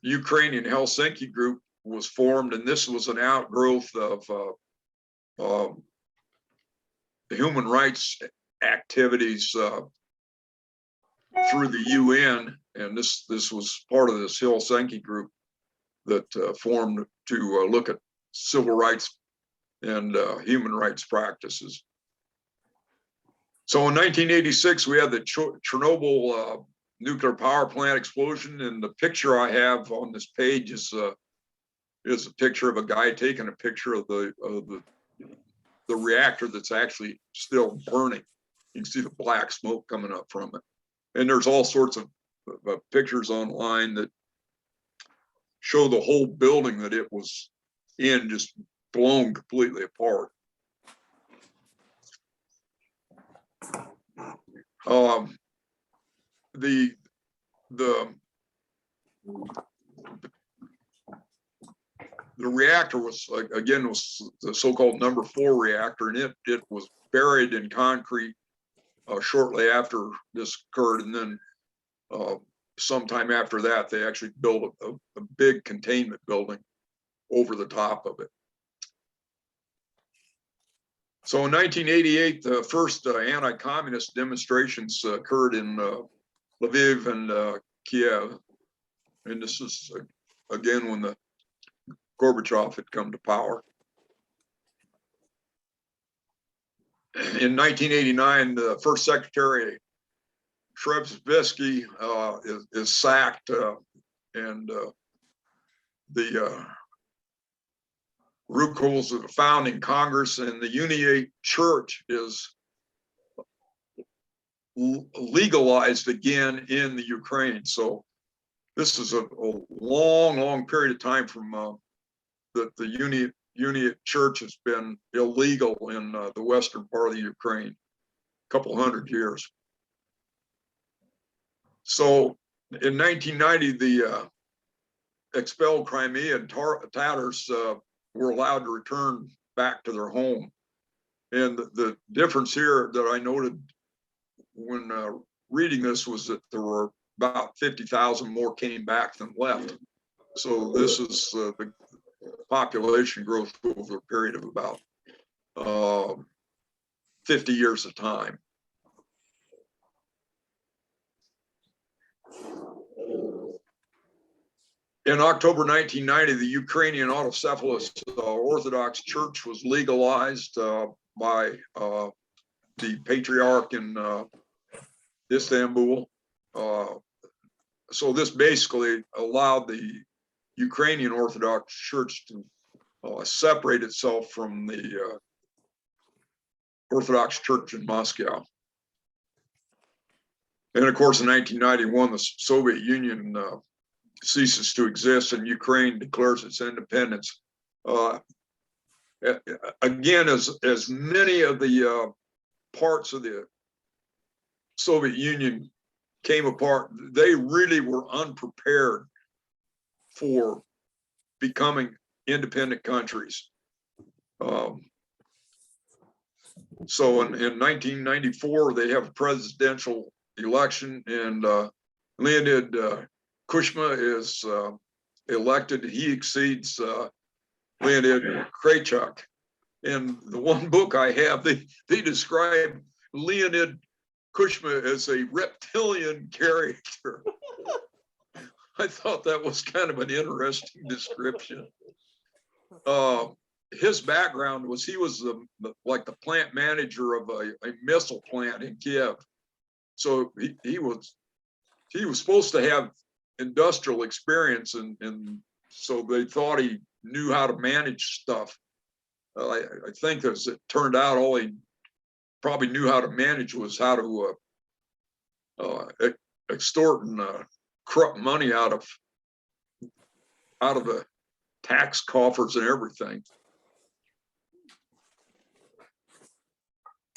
Ukrainian Helsinki group was formed, and this was an outgrowth of the human rights activities through the UN, and this was part of this Helsinki group that formed to look at civil rights and human rights practices. So in 1986, we had the Chernobyl nuclear power plant explosion, and the picture I have on this page is a picture of a guy taking a picture of the reactor that's actually still burning. You can see the black smoke coming up from it. And there's all sorts of pictures online that show the whole building that it was in just blown completely apart. The reactor was, again, was the so-called number 4 reactor, and it was buried in concrete shortly after this occurred. And then sometime after that, they actually built a big containment building over the top of it. So in 1988, the first anti-communist demonstrations occurred in Lviv and Kiev. And this is, again, when the Gorbachev had come to power. In 1989, the first secretary, Shrevsky, is sacked, and the rules of the founding Congress and the Uniate Church is legalized again in the Ukraine. So this is a long period of time from that the Uniate Church has been illegal in the western part of the Ukraine, a couple hundred years. So in 1990, the expelled Crimean Tatars were allowed to return back to their home. And the difference here that I noted when reading this was that there were about 50,000 more came back than left. So this is the population growth over a period of about 50 years of time. In October 1990, the Ukrainian Autocephalous Orthodox Church was legalized by the Patriarch in Istanbul. So this basically allowed the Ukrainian Orthodox Church to separate itself from the Orthodox Church in Moscow. And of course, in 1991, the Soviet Union ceases to exist and Ukraine declares its independence. Again, as many of the parts of the Soviet Union came apart, they really were unprepared for becoming independent countries. So in 1994, they have a presidential election, and Leonid Kuchma is elected. He exceeds Leonid Kraychuk. In the one book I have, they describe Leonid Kuchma as a reptilian character. I thought that was kind of an interesting description. His background was he was like the plant manager of a missile plant in Kiev. So he was supposed to have industrial experience, and so they thought he knew how to manage stuff. I think as it turned out, all he probably knew how to manage was how to extort and corrupt money out of the tax coffers and everything.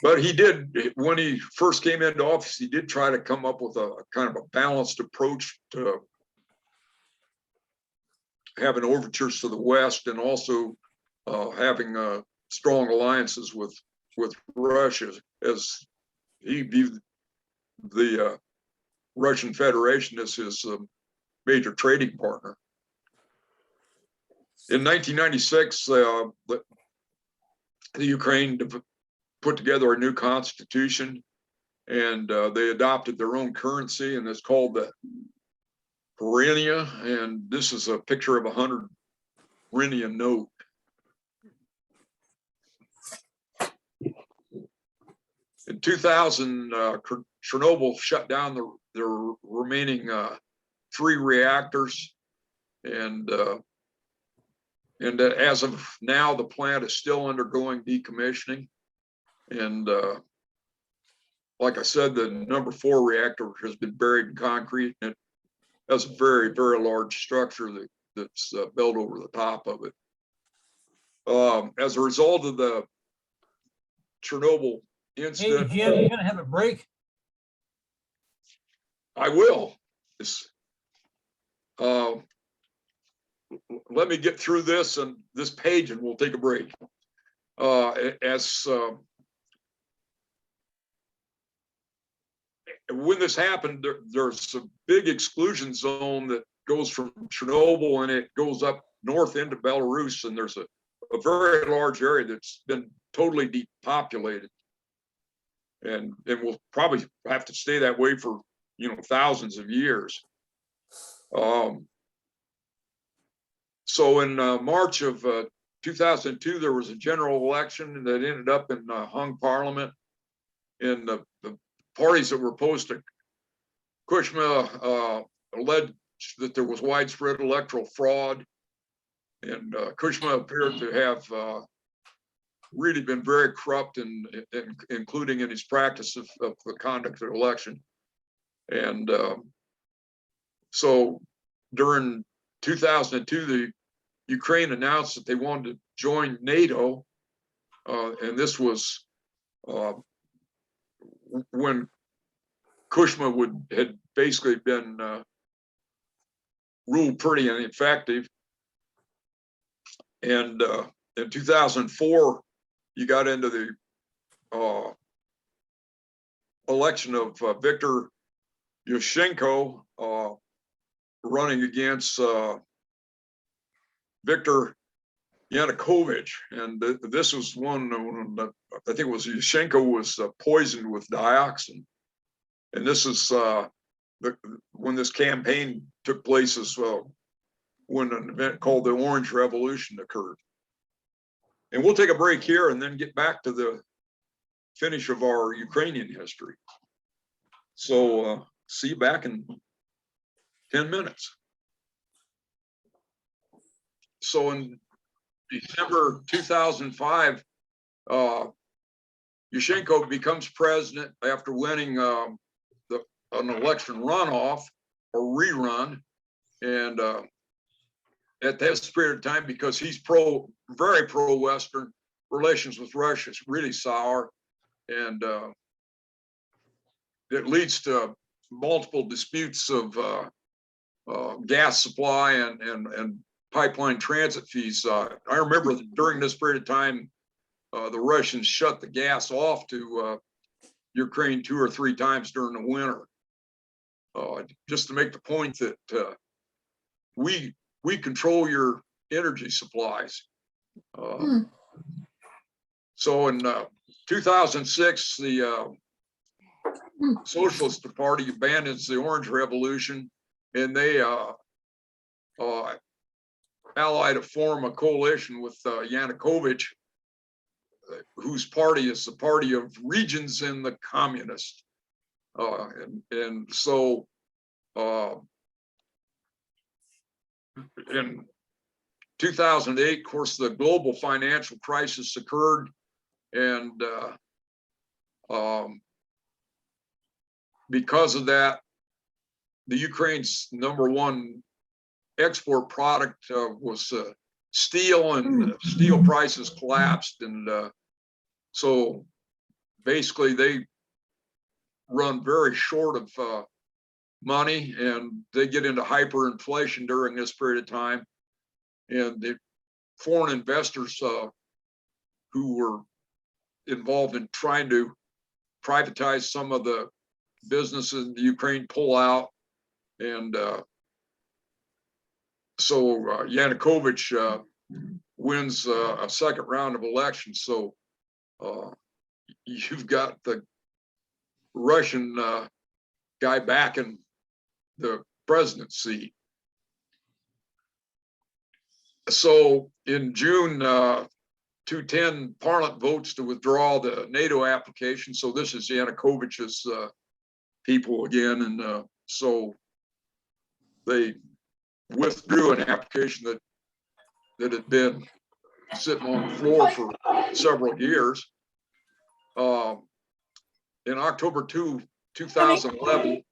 But he did, when he first came into office, he did try to come up with a kind of a balanced approach to having overtures to the West, and also having strong alliances with Russia, as he viewed the Russian Federation as his major trading partner. In 1996, the Ukraine put together a new constitution, and they adopted their own currency, and it's called the hryvnia. And this is a picture of a 100 hryvnia note. In 2000, Chernobyl shut down the remaining 3 reactors, and as of now, the plant is still undergoing decommissioning. And like I said, the number 4 reactor has been buried in concrete, and it has a very, very large structure that's built over the top of it. As a result of the Chernobyl Hey, incident. Jim, you're gonna have a break? I will. Let me get through this and this page and we'll take a break. When this happened, there's a big exclusion zone that goes from Chernobyl and it goes up north into Belarus, and there's a very large area that's been totally depopulated, and will probably have to stay that way for thousands of years. So in March of 2002, there was a general election that ended up in hung parliament, and the parties that were opposed to Kushma alleged that there was widespread electoral fraud, and Kushma appeared to have really been very corrupt, including in his practice of the conduct of the election. And so during 2002, the Ukraine announced that they wanted to join NATO, and this was when Kushma had basically been ruled pretty ineffective. And in 2004, you got into the election of Viktor Yushchenko running against Viktor Yanukovych, and this was one that I think it was Yushchenko was poisoned with dioxin, and this is when this campaign took place as well, when an event called the Orange Revolution occurred. And we'll take a break here and then get back to the finish of our Ukrainian history. So see you back in 10 minutes. So in December 2005, Yushchenko becomes president after winning an election runoff or rerun. And at this period of time, because he's very pro-Western, relations with Russia is really sour. And it leads to multiple disputes of gas supply and pipeline transit fees. I remember during this period of time, the Russians shut the gas off to Ukraine 2 or 3 times during the winter. Just to make the point that we control your energy supplies. So in 2006, the Socialist Party abandons the Orange Revolution, and they allied to form a coalition with Yanukovych, whose party is the party of regions in the communist. And so in 2008, of course, the global financial crisis occurred, and because of that, the Ukraine's #1 export product was steel, and steel prices collapsed, and so basically they run very short of money, and they get into hyperinflation during this period of time. And the foreign investors who were involved in trying to privatize some of the businesses in the Ukraine pull out, and so Yanukovych wins a second round of elections. So you've got the Russian guy back in the presidency. So in June 2010, Parliament votes to withdraw the NATO application. So this is Yanukovych's people again, and so they withdrew an application that had been sitting on the floor for several years. In October 2011,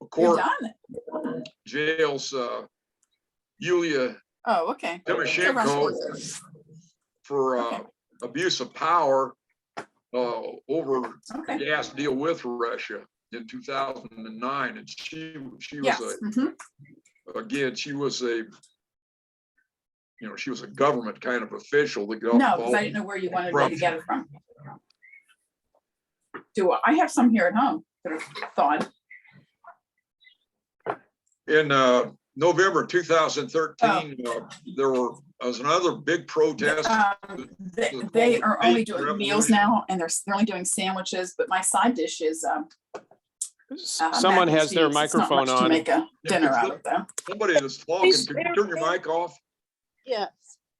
a court jails Yulia Tymoshenko for abuse of power over the gas deal with Russia. in 2009, and she Yes. was Mhm. again, she was a government kind of official that got No, because involved I didn't know where you wanted me to corruption. get it from. I have some here at home that are thawed. In November 2013, there was another big protest. They are only Big doing meals revolution. now, and they're only doing sandwiches, but my side dish is Someone mac and has their cheese. It's not microphone much to on. make a dinner out of though. Somebody that's talking, could you turn your mic off? Yes,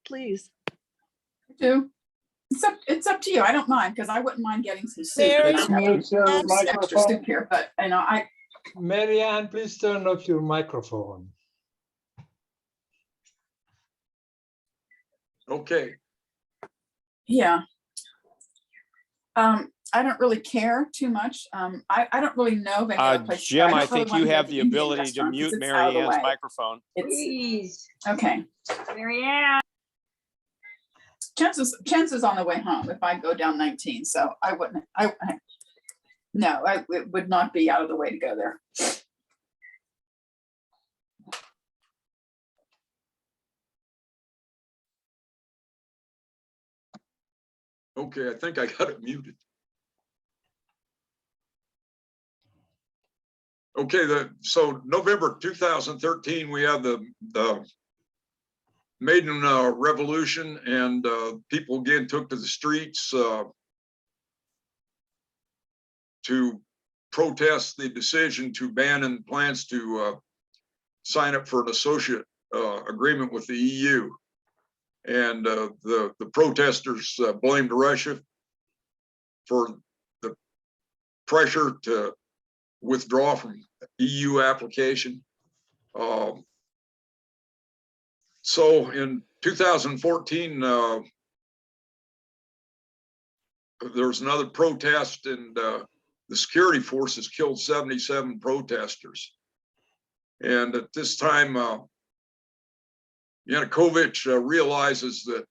please. I do. It's up to you. I don't mind, because I wouldn't mind getting some soup. Mary, and I have Mute your some extra microphone. soup here, but I Marianne, please turn off your microphone. Okay, yeah. I don't really care too much. I don't really know of any other places. Jim, don't I really think wanna you go have to the Indian ability to restaurant 'cause mute it's out of the Marianne's way. microphone. It's Please, okay. Marianne. Chances on the way home if I go down 19, so I wouldn't, no, it would not be out of the way to go there. okay, I think I got it muted. Okay, so November 2013, we had the Maiden Revolution, and people again took to the streets to protest the decision to ban plans to sign up for an associate agreement with the EU. And the protesters blamed Russia for the pressure to withdraw from EU application. So in 2014, there was another protest, and the security forces killed 77 protesters. And at this time, Yanukovych realizes that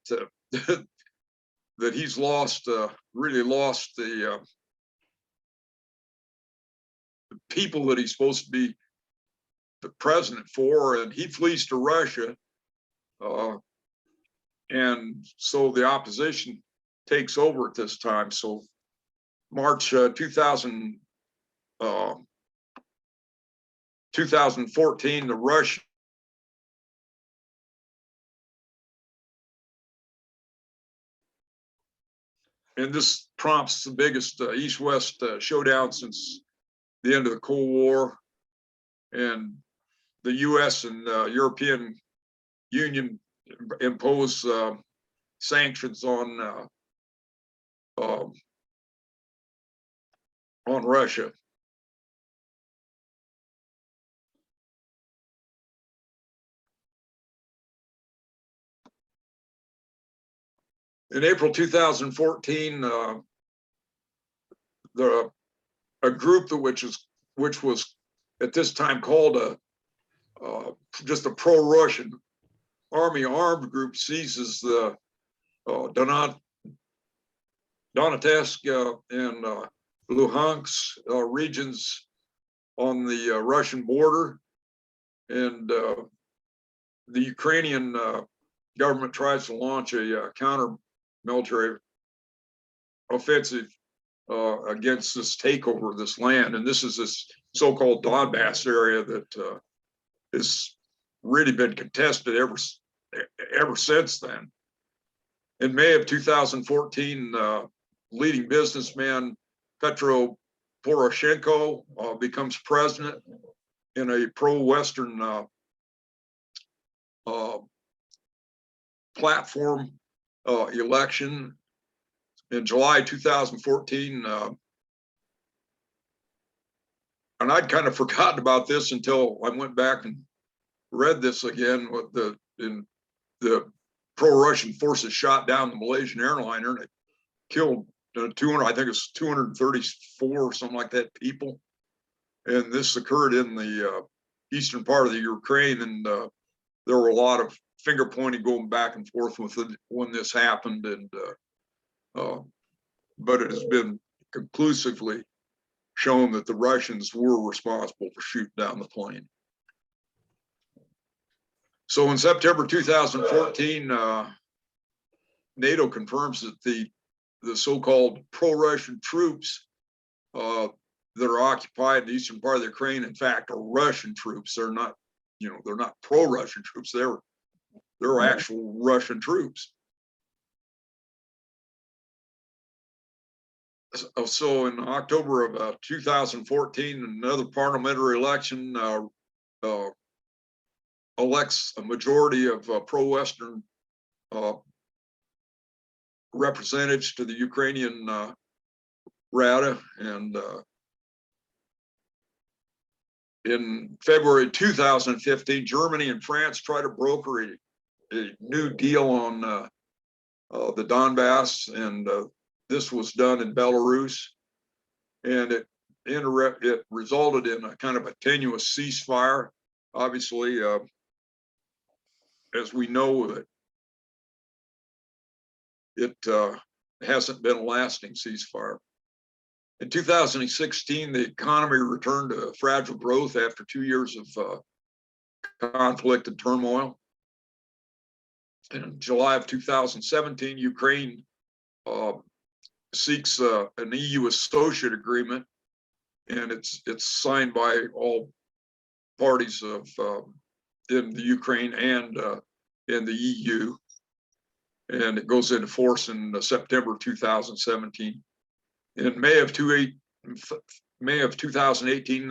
that he's really lost the people that he's supposed to be the president for, and he flees to Russia. And so the opposition takes over at this time. So March 2014, the Russian and this prompts the biggest East-West showdown since the end of the Cold War. And the US and European Union impose sanctions on Russia. In April 2014, a group which was at this time called just a pro-Russian army armed group seizes the Donetsk and Luhansk regions on the Russian border, and the Ukrainian government tries to launch a counter-military offensive against this takeover of this land. And this is this so-called Donbass area that has really been contested ever since then. In May of 2014, leading businessman Petro Poroshenko becomes president in a pro-Western platform election. In July 2014, and I'd kind of forgotten about this until I went back and read this again. With the pro-Russian forces shot down the Malaysian airliner, and it killed 200, I think it's 234 or something like that people. And this occurred in the eastern part of the Ukraine, and there were a lot of finger pointing going back and forth with it when this happened. And but it has been conclusively shown that the Russians were responsible for shooting down the plane. So in September 2014, NATO confirms that the so-called pro-Russian troops that are occupying the eastern part of the Ukraine, in fact, are Russian troops. They're not, they're not pro-Russian troops. They're actual Russian troops. So in October of 2014, another parliamentary election elects a majority of pro-Western representatives to the Ukrainian Rada, and in February 2015, Germany and France try to broker a new deal on the Donbass, and this was done in Belarus, and it resulted in a kind of a tenuous ceasefire. Obviously, as we know, it hasn't been a lasting ceasefire. In 2016, the economy returned to fragile growth after 2 years of conflict and turmoil. In July of 2017, Ukraine seeks an EU associate agreement, and it's signed by all parties of in the Ukraine and in the EU, and it goes into force in September 2017. In May of 2018,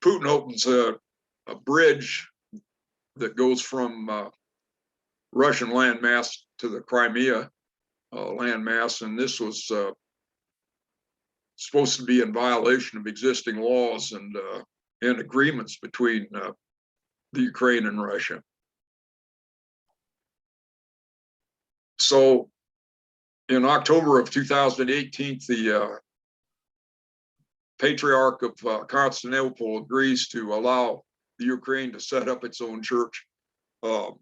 Putin opens a bridge that goes from Russian landmass to the Crimea landmass, and this was supposed to be in violation of existing laws and agreements between the Ukraine and Russia. So in October of 2018, the Patriarch of Constantinople agrees to allow the Ukraine to set up its own church. And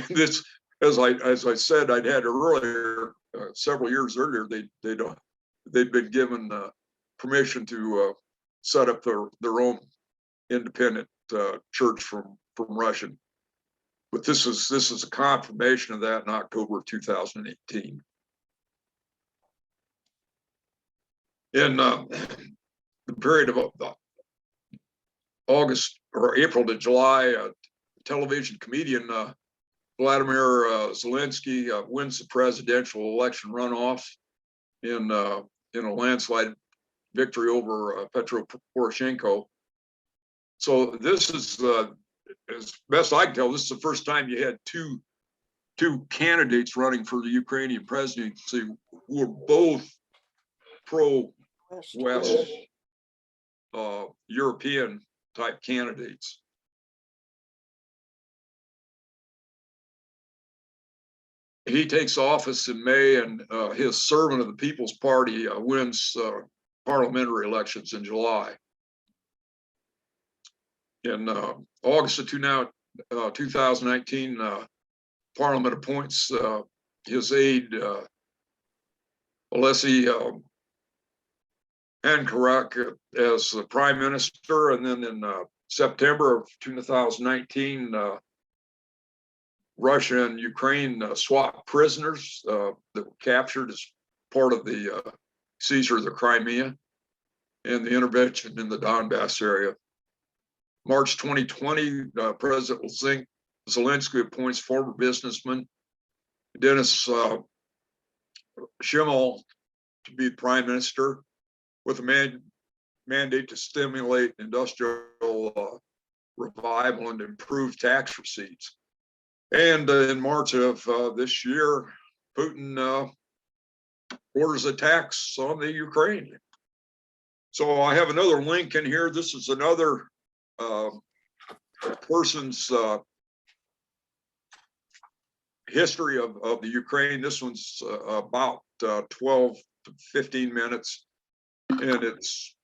this, as I said, I'd had earlier, several years earlier, they'd been given permission to set up their own independent church from Russian. But this is a confirmation of that in October of 2018. In the period of August or April to July, television comedian Vladimir Zelensky wins the presidential election runoff in a landslide victory over Petro Poroshenko. So this is, as best I can tell, this is the first time you had two candidates running for the Ukrainian presidency who were both pro-West European type candidates. He takes office in May, and his servant of the People's Party wins parliamentary elections in July. In August of 2019, Parliament appoints his aide, Alexei Ankarak, as the prime minister. And then in September of 2019, Russia and Ukraine swapped prisoners that were captured as part of the seizure of the Crimea and the intervention in the Donbass area. March 2020, President Zelensky appoints former businessman Dennis Shimel to be prime minister, with a mandate to stimulate industrial revival and improve tax receipts. And in March of this year, Putin orders attacks on the Ukraine. So I have another link in here. This is another person's history of the Ukraine. This one's about 12 to 15 minutes, and it's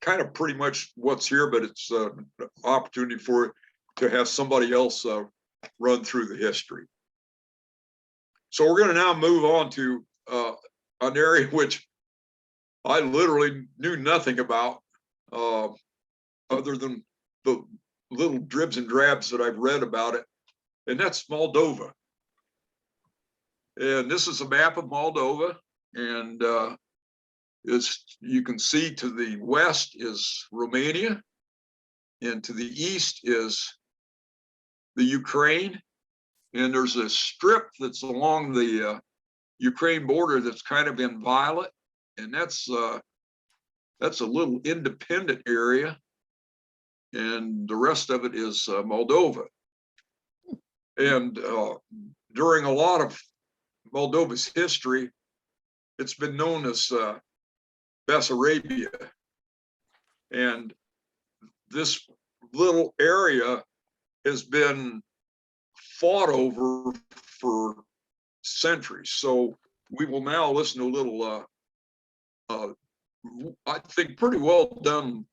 kind of pretty much what's here, but it's an opportunity for to have somebody else run through the history. So we're going to now move on to an area which I literally knew nothing about, other than the little dribs and drabs that I've read about it, and that's Moldova. And this is a map of Moldova, and as you can see, to the west is Romania, and to the east is the Ukraine, and there's a strip that's along the Ukraine border that's kind of in violet, and that's a little independent area, and the rest of it is Moldova. And during a lot of Moldova's history, it's been known as Bessarabia, and this little area has been fought over for centuries. So we will now listen to a little, I think, pretty well done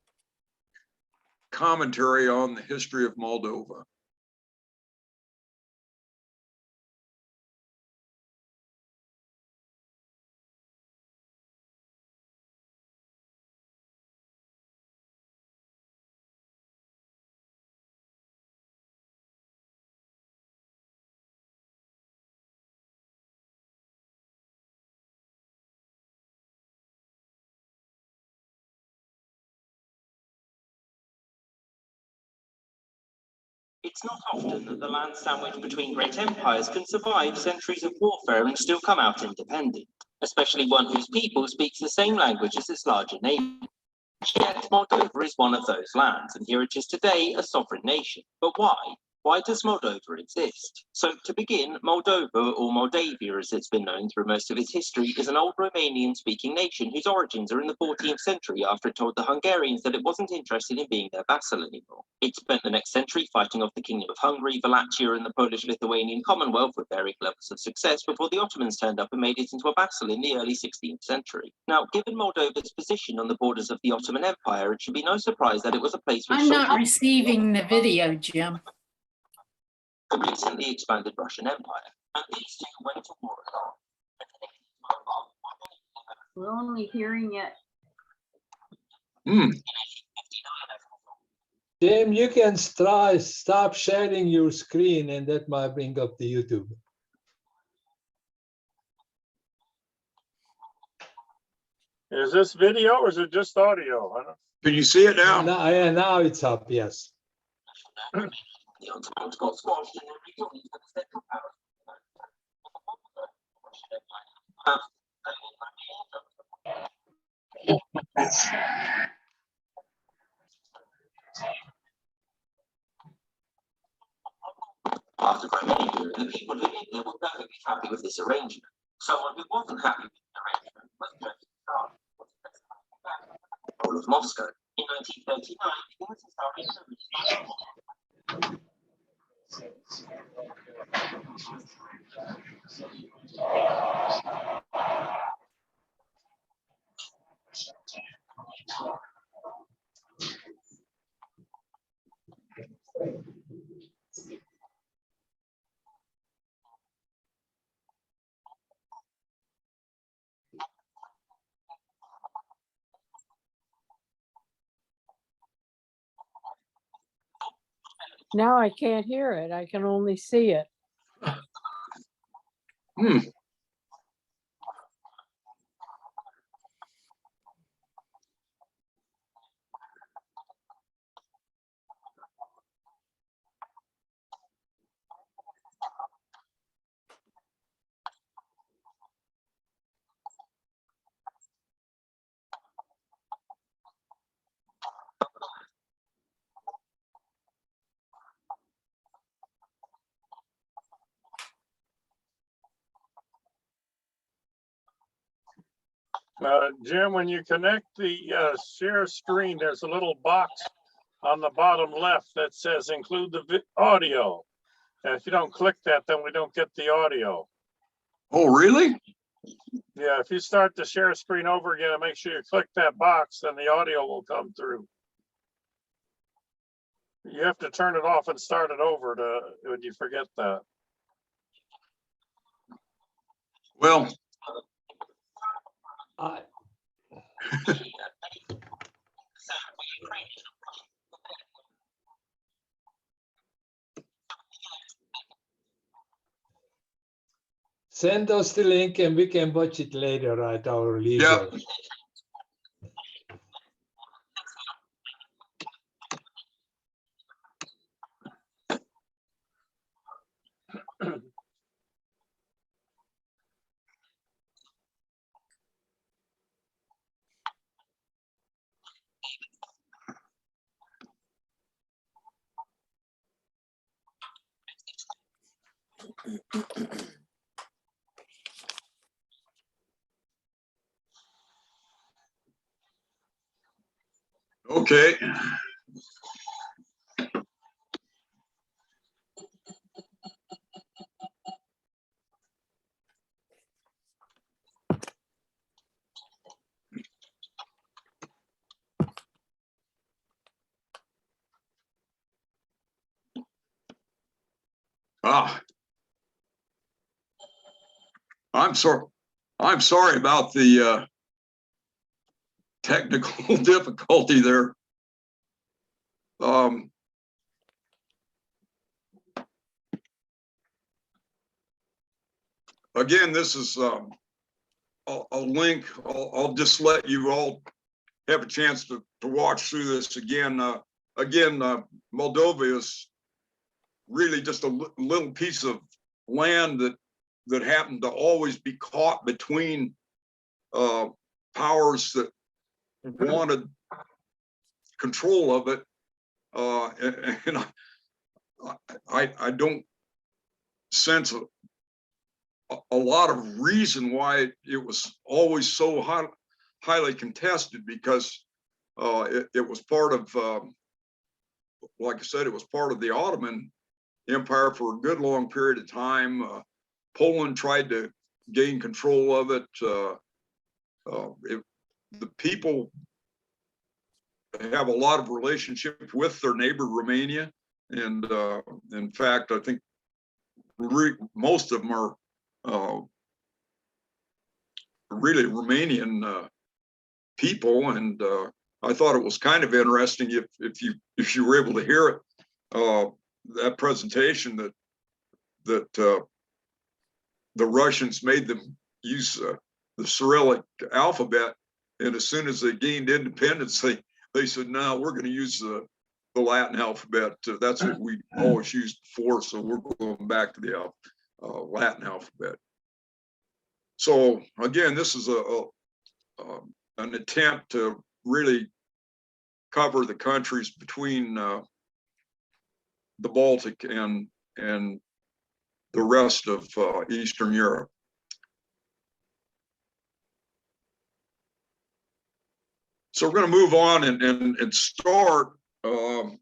commentary on the history of Moldova. It's not often that the land sandwiched between great empires can survive centuries of warfare and still come out independent, especially one whose people speaks the same language as its larger neighbor. Yet Moldova is one of those lands, and here it is today, a sovereign nation. But why? Why does Moldova exist? So to begin, Moldova, or Moldavia as it's been known through most of its history, is an old Romanian-speaking nation whose origins are in the 14th century after it told the Hungarians that it wasn't interested in being their vassal anymore. It spent the next century fighting off the Kingdom of Hungary, Wallachia and the Polish-Lithuanian Commonwealth with varying levels of success before the Ottomans turned up and made it into a vassal in the early 16th century. Now, given Moldova's position on the borders of the Ottoman Empire, it should be no surprise that it was a place which I'm not receiving the video, Jim. the recently expanded Russian Empire, and these two went to war along. We're only hearing it. Jim, you can stop sharing your screen, and that might bring up the YouTube. Is this video or is it just audio? I don't- Can you see it now? Now it's up, yes. The Ottomans got squashed in their rejoining to the Central Powers. After Romania, the people living there were perfectly happy with this arrangement. Someone who wasn't happy with the arrangement was Joseph Stalin, of Moscow. In 1939, he was established. Now I can't hear it. I can only see it. Jim, when you connect the share screen, there's a little box on the bottom left that says include the audio. And if you don't click that, then we don't get the audio. Oh, really? Yeah, if you start the share screen over again and make sure you click that box, then the audio will come through. You have to turn it off and start it over when you forget that. Well, Send us the link and we can watch it later at our leisure. Yeah. Okay. Ah, I'm sorry. I'm sorry about the technical difficulty there. Again, this is a link. I'll just let you all have a chance to watch through this again. Moldova is really just a little piece of land that happened to always be caught between powers that wanted control of it. And I don't sense a lot of reason why it was always so highly contested, because it was part of, like I said, it was part of the Ottoman Empire for a good long period of time. Poland tried to gain control of it. The people have a lot of relationships with their neighbor Romania, and in fact, I think most of them are really Romanian people, and I thought it was kind of interesting if you were able to hear it, that presentation that the Russians made them use the Cyrillic alphabet, and as soon as they gained independence, they said, no, we're going to use the Latin alphabet. That's what we always used before, so we're going back to the Latin alphabet. So again, this is an attempt to really cover the countries between the Baltic and the rest of Eastern Europe. So we're going to move on and start to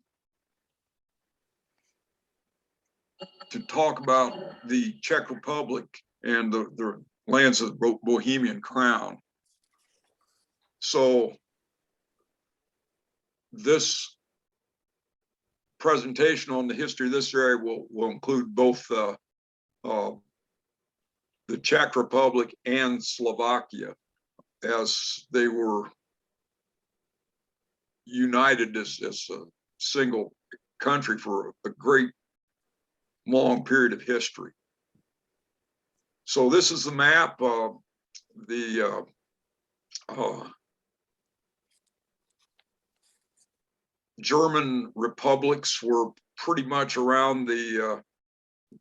talk about the Czech Republic and the lands of the Bohemian Crown. So this presentation on the history of this area will include both the Czech Republic and Slovakia, as they were united as a single country for a great long period of history. So this is the map. The German republics were pretty much around the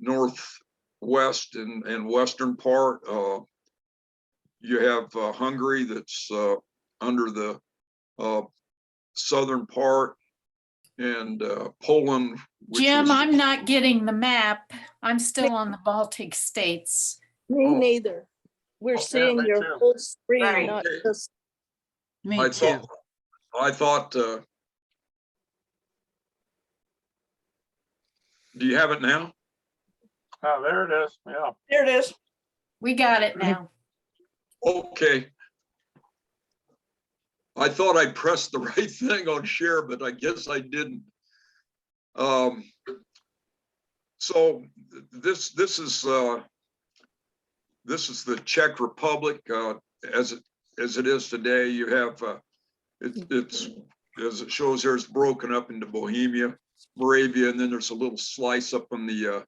northwest and western part. You have Hungary that's under the southern part, and Poland. Jim, I'm not getting the map. I'm still on the Baltic states. Me Oh. neither. We're Yeah, seeing me your too. whole screen, Right. not just, Me I too. thought, do you have it now? Oh, there it is. Yeah. there it is. We got it now. Okay. I thought I pressed the right thing on share, but I guess I didn't. So this is the Czech Republic. As as it is today. You have, it's, as it shows here, it's broken up into Bohemia, Moravia, and then there's a little slice up in the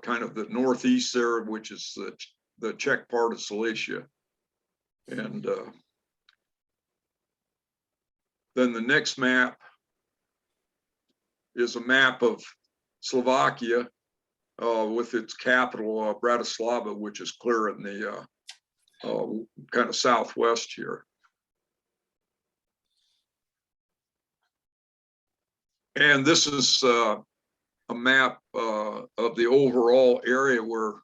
kind of the northeast there, which is the Czech part of Silesia. And then the next map is a map of Slovakia with its capital, Bratislava, which is clear in the kind of southwest here. And this is a map of the overall area where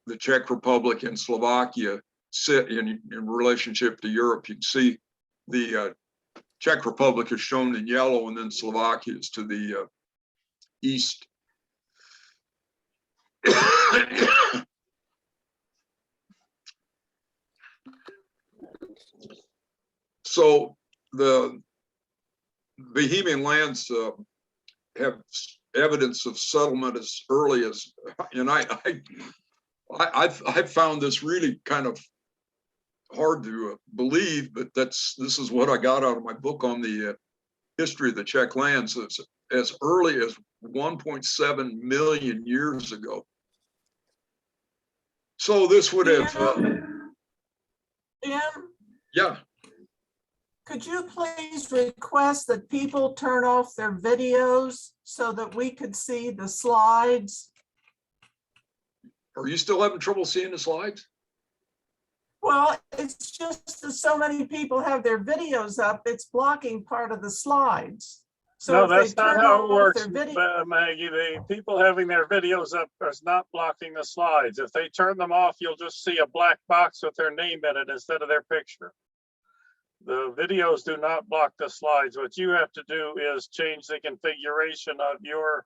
the Czech Republic and Slovakia sit in relationship to Europe. You can see the Czech Republic is shown in yellow, and then Slovakia is to the east. So the Bohemian lands have evidence of settlement as early as, and I've found this really kind of hard to believe, but this is what I got out of my book on the history of the Czech lands. As early as 1.7 million years ago. So this would have, Jim, yeah. could you please request that people turn off their videos so that we could see the slides? Are you still having trouble seeing the slides? Well, it's just that so many people have their videos up, it's blocking part of the slides. So No, if they that's not turn how it off works, their video- Maggie. The people having their videos up is not blocking the slides. If they turn them off, you'll just see a black box with their name in it instead of their picture. The videos do not block the slides. What you have to do is change the configuration of your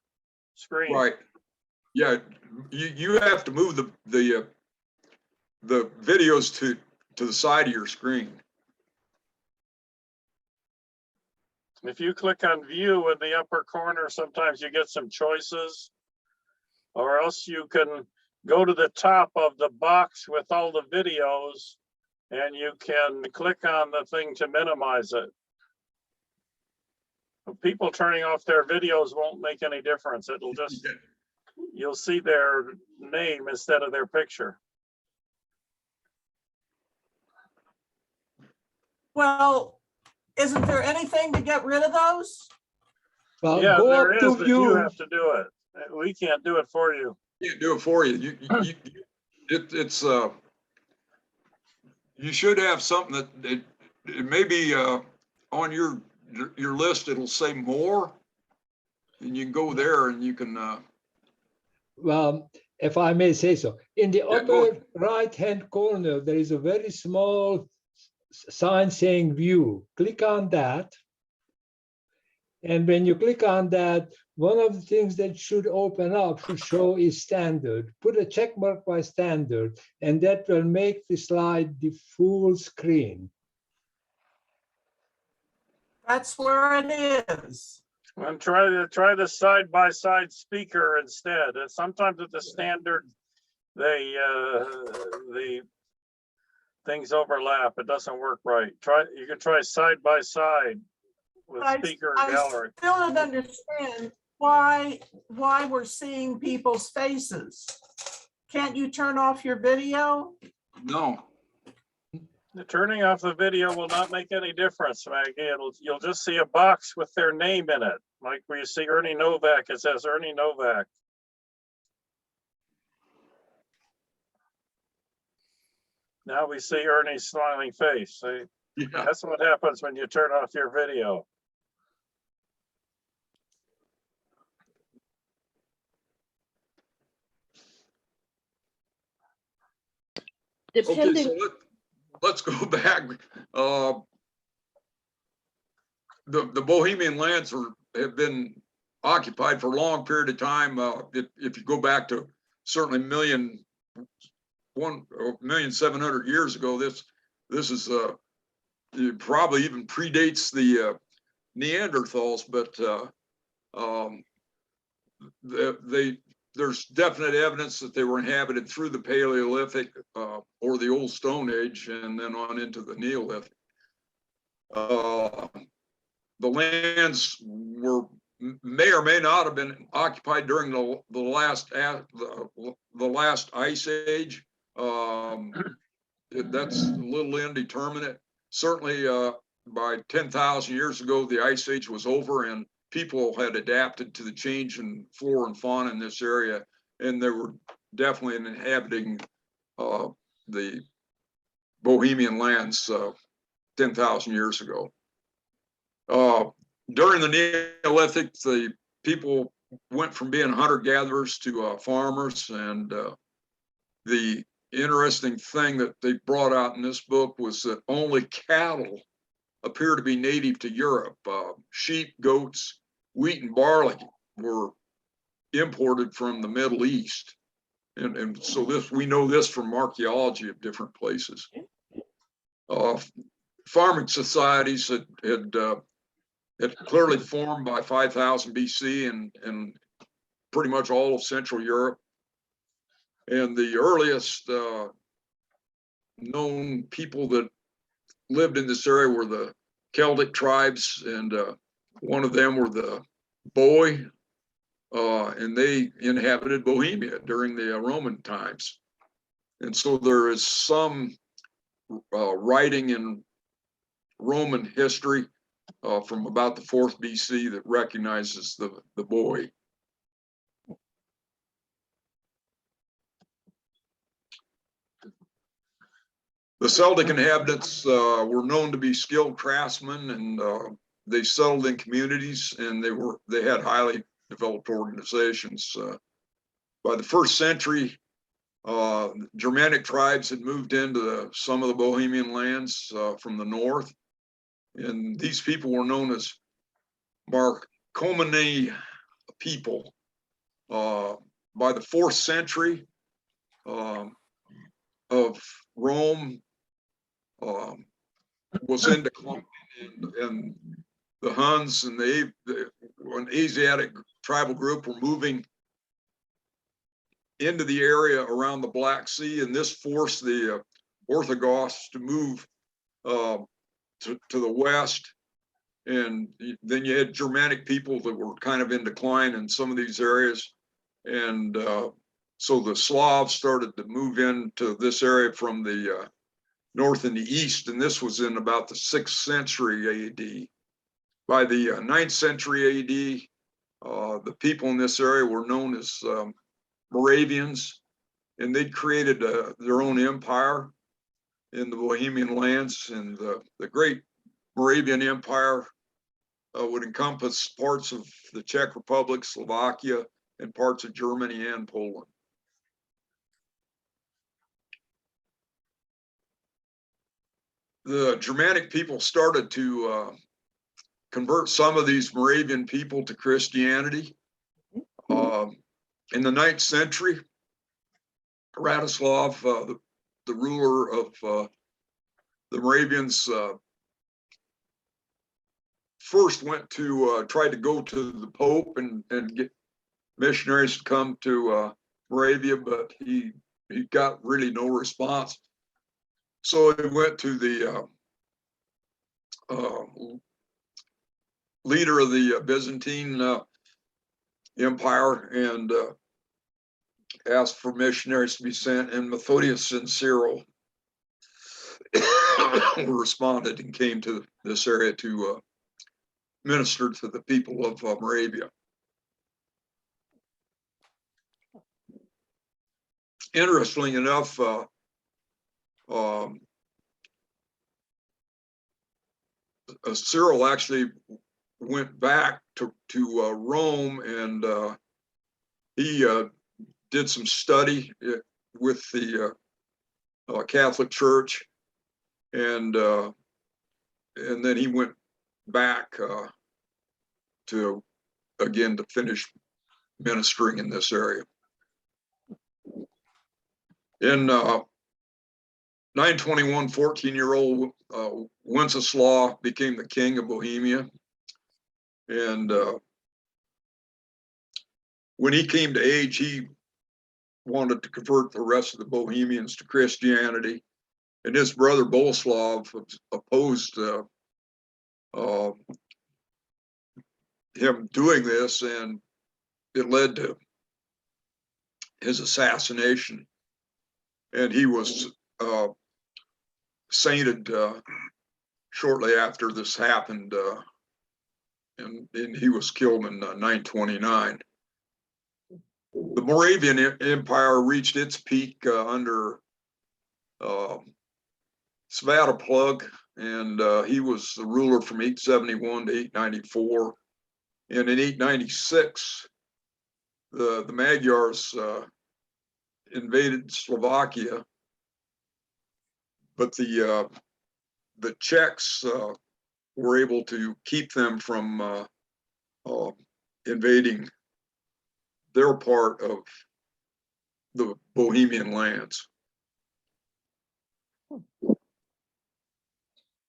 screen. Right. Yeah, you have to move the videos to the side of your screen. If you click on view in the upper corner, sometimes you get some choices. Or else you can go to the top of the box with all the videos and you can click on the thing to minimize it. People turning off their videos won't make any difference. It'll just, you'll see their name instead of their picture. Well, isn't there anything to get rid of those? Well, Yeah, go there up is, to but you view. have to do it. We can't do it for you. Can't do it for you. It's you should have something that it may be on your list. It'll say more, and you can go there and you can. Well, if I may say so, in the Yeah, go upper right-hand corner, there is a very small sign saying view. Click on that. And when you click on that, one of the things that should open up, should show is standard. Put a check mark by standard, and that will make the slide the full screen. That's where it is. And try the side-by-side speaker instead. And sometimes with the standard, the things overlap. It doesn't work right. You can try side-by-side with speaker and gallery. I still don't understand why we're seeing people's faces. Can't you turn off your video? No. The turning off the video will not make any difference, Maggie. You'll just see a box with their name in it. Like where you see Ernie Novak, it says Ernie Novak. Now we see Ernie's smiling face. See? Yeah. That's what happens when you turn off your video. Okay, Depending, so let's go back. The Bohemian lands have been occupied for a long period of time. If you go back to certainly 1,700,000 years ago, this is it probably even predates the Neanderthals, but there's definite evidence that they were inhabited through the Paleolithic or the Old Stone Age, and then on into the Neolithic. The lands may or may not have been occupied during the last ice age. That's a little indeterminate. Certainly, by 10,000 years ago, the ice age was over, and people had adapted to the change in flora and fauna in this area, and they were definitely inhabiting the Bohemian lands 10,000 years ago. During the Neolithic, the people went from being hunter-gatherers to farmers, and the interesting thing that they brought out in this book was that only cattle appear to be native to Europe. Sheep, goats, wheat, and barley were imported from the Middle East. And so we know this from archaeology of different places. Farming societies had clearly formed by 5000 BC and pretty much all of Central Europe. And the earliest known people that lived in this area were the Celtic tribes, and one of them were the Boii, and they inhabited Bohemia during the Roman times. And so there is some writing in Roman history from about the 4th BC that recognizes the Boii. The Celtic inhabitants were known to be skilled craftsmen, and they settled in communities, and they had highly developed organizations. By the 1st century, Germanic tribes had moved into some of the Bohemian lands from the north, and these people were known as Marcomanni people. By the 4th century of Rome was in decline, and the Huns and an Asiatic tribal group were moving into the area around the Black Sea, and this forced the Orthogoths to move to the west. And then you had Germanic people that were kind of in decline in some of these areas, and so the Slavs started to move into this area from the north and the east, and this was in about the 6th century AD. By the 9th century AD, the people in this area were known as Moravians, and they'd created their own empire in the Bohemian lands, and the Great Moravian Empire would encompass parts of the Czech Republic, Slovakia, and parts of Germany and Poland. The Germanic people started to convert some of these Moravian people to Christianity. In the 9th century, Radislav, the ruler of the Moravians, first went to try to go to the Pope and get missionaries to come to Moravia, but he got really no response. So he went to the leader of the Byzantine Empire and asked for missionaries to be sent, and Methodius and Cyril responded and came to this area to minister to the people of Moravia. Interestingly enough, Cyril actually went back to Rome, and he did some study with the Catholic Church, and then he went back to finish ministering in this area. In 921, 14-year-old Wenceslaw became the king of Bohemia, and when he came to age, he wanted to convert the rest of the Bohemians to Christianity, and his brother Boleslav opposed him doing this, and it led to his assassination. And he was sainted shortly after this happened, and he was killed in 929. The Moravian Empire reached its peak under Svatopluk, and he was the ruler from 871 to 894. And in 896, the Magyars invaded Slovakia, but the Czechs were able to keep them from invading their part of the Bohemian lands.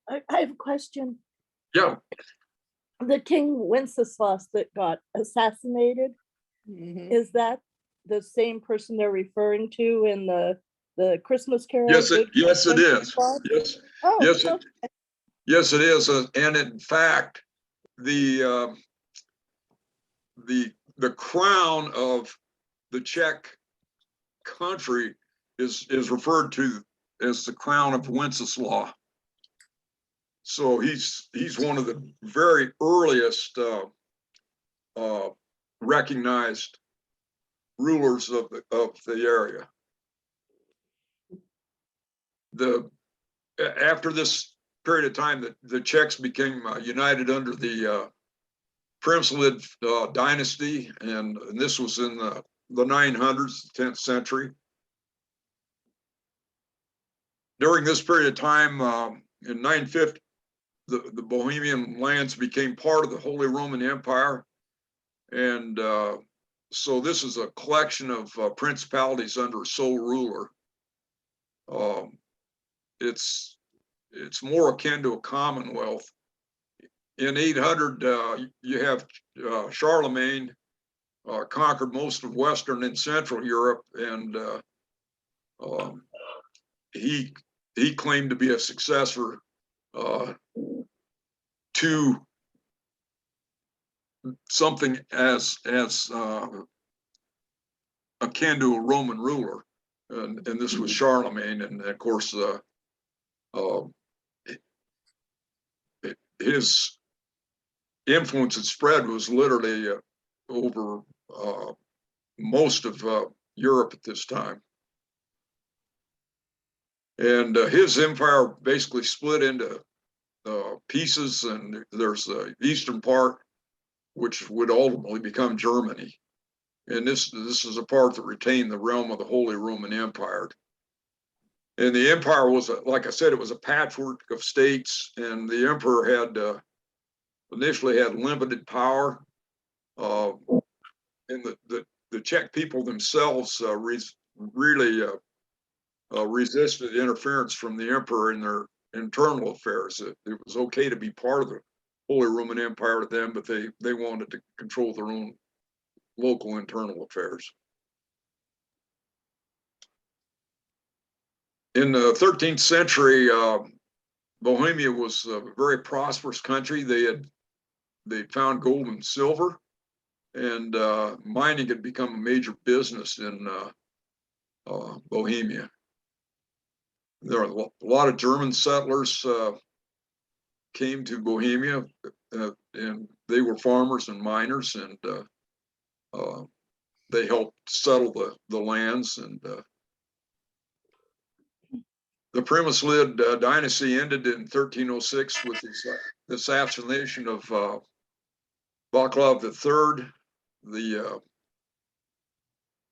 I have a question. Yeah, The King Wenceslas that got assassinated, is that the same person they're referring to in the Christmas Carol? yes, it is. Wenceslas? Yes, Oh, yes, okay. yes, it is. And in fact, the crown of the Czech country is referred to as the crown of Wenceslas. So he's one of the very earliest recognized rulers of the area. After this period of time, the Czechs became united under the Premslid dynasty, and this was in the 900s, 10th century. During this period of time, in 950, the Bohemian lands became part of the Holy Roman Empire. And so this is a collection of principalities under a sole ruler. It's more akin to a commonwealth. In 800, you have Charlemagne conquered most of Western and Central Europe, and he claimed to be a successor to something as akin to a Roman ruler, and this was Charlemagne, and of course his influence and spread was literally over most of Europe at this time. And his empire basically split into pieces, and there's the eastern part, which would ultimately become Germany. And this is a part that retained the realm of the Holy Roman Empire. And the empire was, like I said, it was a patchwork of states, and the emperor had initially had limited power. And the Czech people themselves really resisted interference from the emperor in their internal affairs. It was okay to be part of the Holy Roman Empire to them, but they wanted to control their own local internal affairs. In the 13th century, Bohemia was a very prosperous country. They found gold and silver, and mining had become a major business in Bohemia. There are a lot of German settlers came to Bohemia, and they were farmers and miners, and they helped settle the lands. And the Premslid dynasty ended in 1306 with the assassination of Vaclav III. The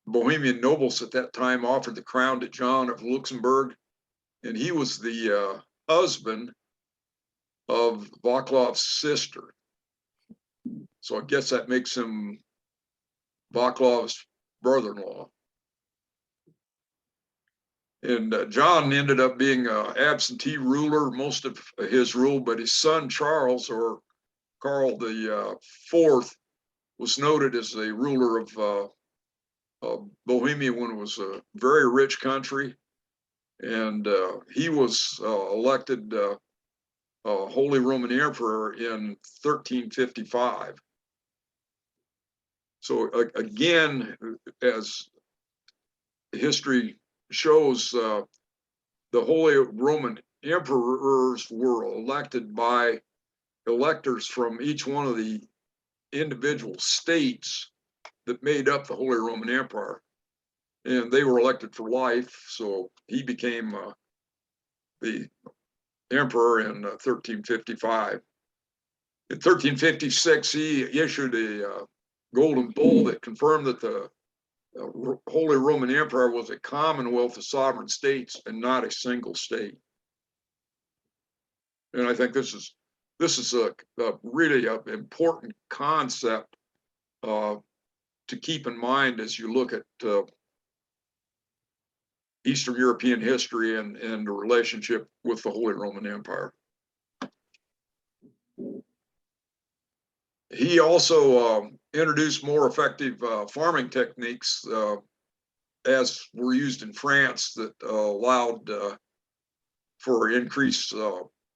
Bohemian nobles at that time offered the crown to John of Luxembourg, and he was the husband of Vaclav's sister. So I guess that makes him Vaclav's brother-in-law. And John ended up being an absentee ruler most of his rule, but his son Charles, or Karl the Fourth, was noted as the ruler of Bohemia when it was a very rich country. And he was elected Holy Roman Emperor in 1355. So again, as history shows, the Holy Roman Emperors were elected by electors from each one of the individual states that made up the Holy Roman Empire. And they were elected for life, so he became the emperor in 1355. In 1356, he issued a golden bull that confirmed that the Holy Roman Empire was a commonwealth of sovereign states and not a single state. And I think this is a really important concept to keep in mind as you look at Eastern European history and the relationship with the Holy Roman Empire. He also introduced more effective farming techniques as were used in France that allowed for increased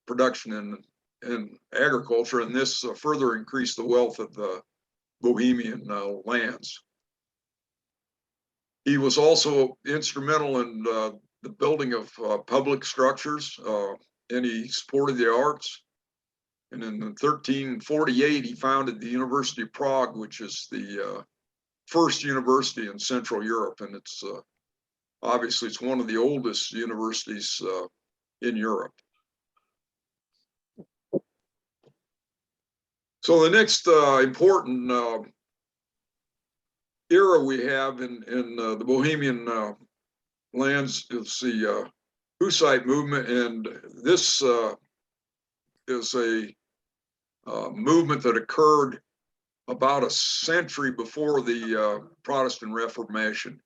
production in agriculture, and this further increased the wealth of the Bohemian lands. He was also instrumental in the building of public structures, and he supported the arts. And in 1348, he founded the University of Prague, which is the first university in Central Europe. And it's obviously it's one of the oldest universities in Europe. So the next important era we have in the Bohemian lands is the Hussite movement, and this is a movement that occurred about a century before the Protestant Reformation.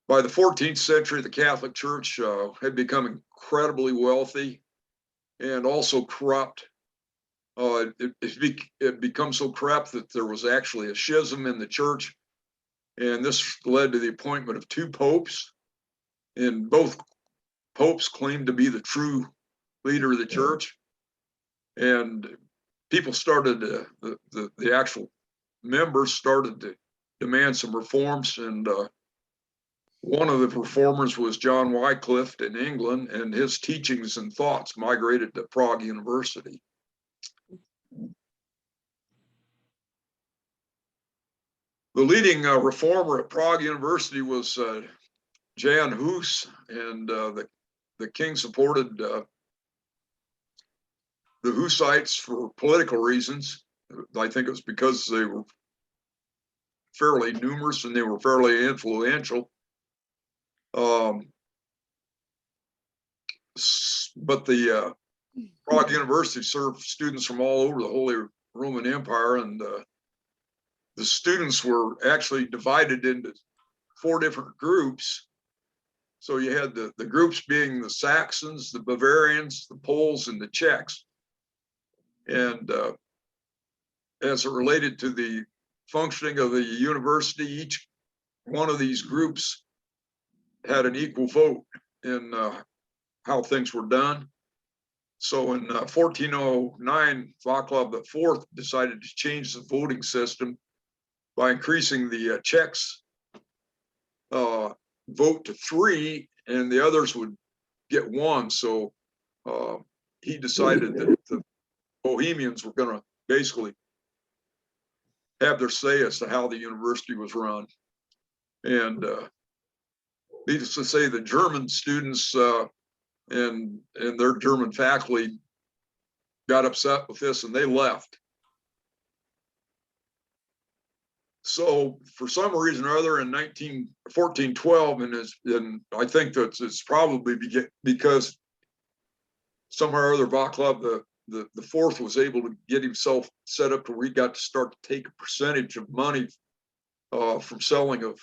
By the 14th century, the Catholic Church had become incredibly wealthy and also corrupt. It become so corrupt that there was actually a schism in the church, and this led to the appointment of two popes, and both popes claimed to be the true leader of the church. And people started the actual members started to demand some reforms, and one of the reformers was John Wycliffe in England, and his teachings and thoughts migrated to Prague University. The leading reformer at Prague University was Jan Hus, and the king supported the Hussites for political reasons. I think it was because they were fairly numerous and they were fairly influential. But the Prague University served students from all over the Holy Roman Empire, and the students were actually divided into 4 different groups. So you had the groups being the Saxons, the Bavarians, the Poles, and the Czechs. And as it related to the functioning of the university, each one of these groups had an equal vote in how things were done. So in 1409, Václav IV decided to change the voting system by increasing the Czechs' vote to 3, and the others would get 1. So he decided that the Bohemians were going to basically have their say as to how the university was run. And needless to say, the German students and their German faculty got upset with this, and they left. So for some reason or other in 1412, and I think that it's probably because somehow or other Václav the fourth was able to get himself set up to where he got to start to take a percentage of money from selling of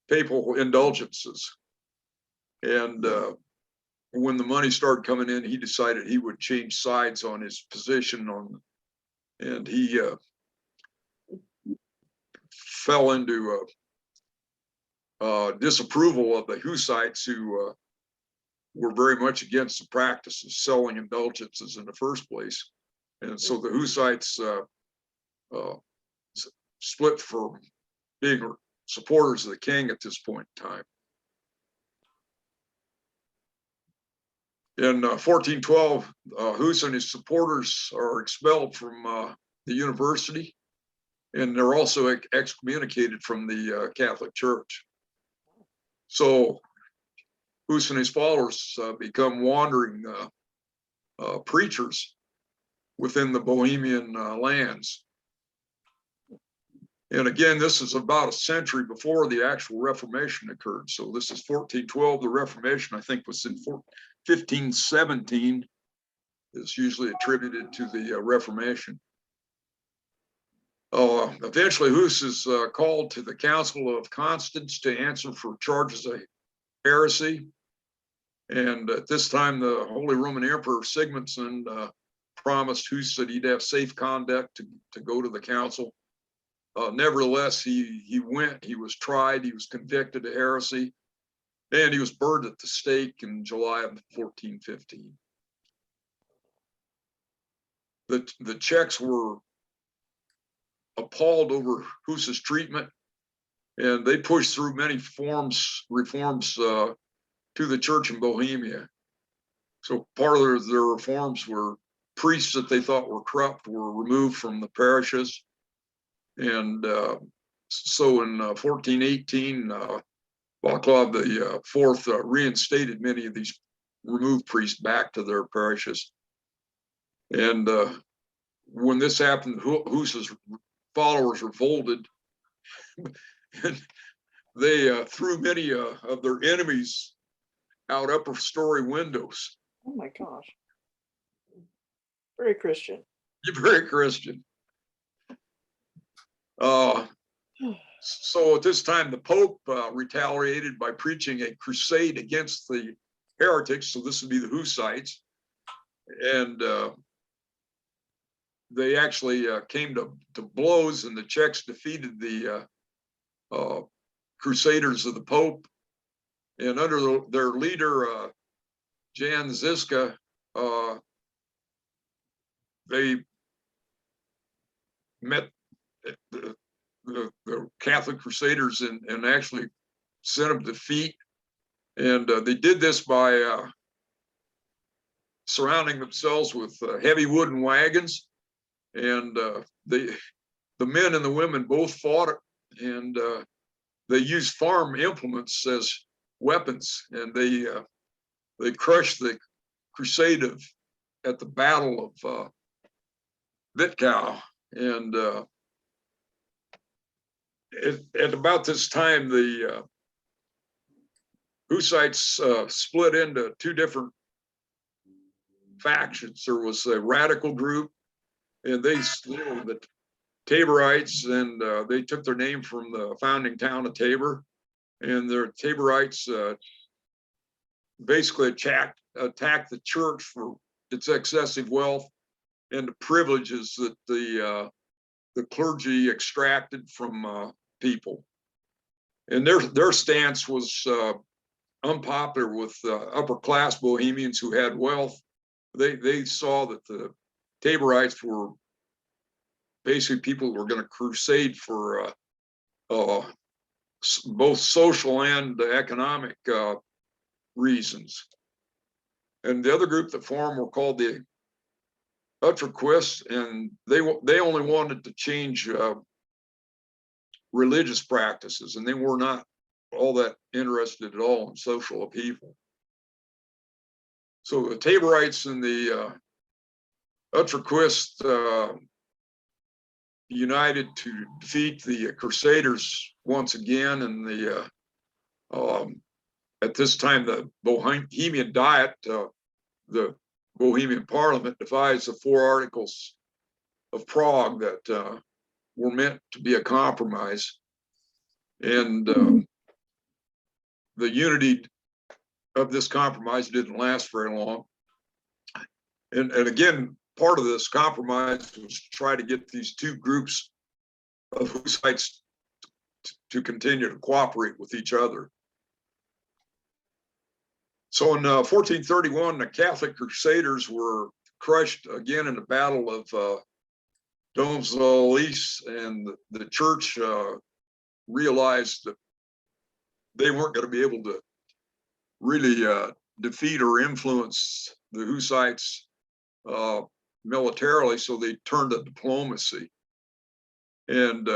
papal indulgences. And when the money started coming in, he decided he would change sides on his position and he fell into disapproval of the Hussites, who were very much against the practice of selling indulgences in the first place. And so the Hussites split from being supporters of the king at this point in time. In 1412, Hus and his supporters are expelled from the university, and they're also excommunicated from the Catholic Church. So Hus and his followers become wandering preachers within the Bohemian lands. And again, this is about a century before the actual Reformation occurred. So this is 1412. The Reformation, I think, was in 1517. Is usually attributed to the Reformation. Eventually, Hus is called to the Council of Constance to answer for charges of heresy. And at this time, the Holy Roman Emperor Sigismund promised Hus that he'd have safe conduct to go to the council. Nevertheless, he went, he was tried, he was convicted of heresy, and he was burned at the stake in July of 1415. The Czechs were appalled over Hus's treatment, and they pushed through many reforms to the church in Bohemia. So part of their reforms were priests that they thought were corrupt were removed from the parishes. And so in 1418, Václav IV reinstated many of these removed priests back to their parishes. And when this happened, Hus's followers revolted. And they threw many of their enemies out upper story windows. Oh my gosh. Very Christian. You're very Christian. So at this time, the Pope retaliated by preaching a crusade against the heretics. So this would be the Hussites. And they actually came to blows, and the Czechs defeated the Crusaders of the Pope. And under their leader, Jan Žižka, they met the Catholic Crusaders and actually sent them to defeat. And they did this by surrounding themselves with heavy wooden wagons. And the men and the women both fought, and they used farm implements as weapons, and they crushed the crusade at the Battle of Vitkow. And at about this time, the Hussites split into two different factions. There was a radical group, and they were the Taborites, and they took their name from the founding town of Tabor. And the Taborites basically attacked the church for its excessive wealth and the privileges that the clergy extracted from people. And their stance was unpopular with upper class Bohemians who had wealth. They saw that the Taborites were basically people who were going to crusade for both social and economic reasons. And the other group that formed were called the Utraquists, and they only wanted to change religious practices, and they were not all that interested at all in social upheaval. So the Taborites and the Utraquists united to defeat the Crusaders once again. And the at this time, the Bohemian Diet, the Bohemian Parliament, devised the 4 Articles of Prague that were meant to be a compromise. And the unity of this compromise didn't last very long. And again, part of this compromise was to try to get these two groups of Hussites to continue to cooperate with each other. So in 1431, the Catholic Crusaders were crushed again in the Battle of Donzellis, and the church realized that they weren't going to be able to really defeat or influence the Hussites militarily, so they turned to diplomacy. And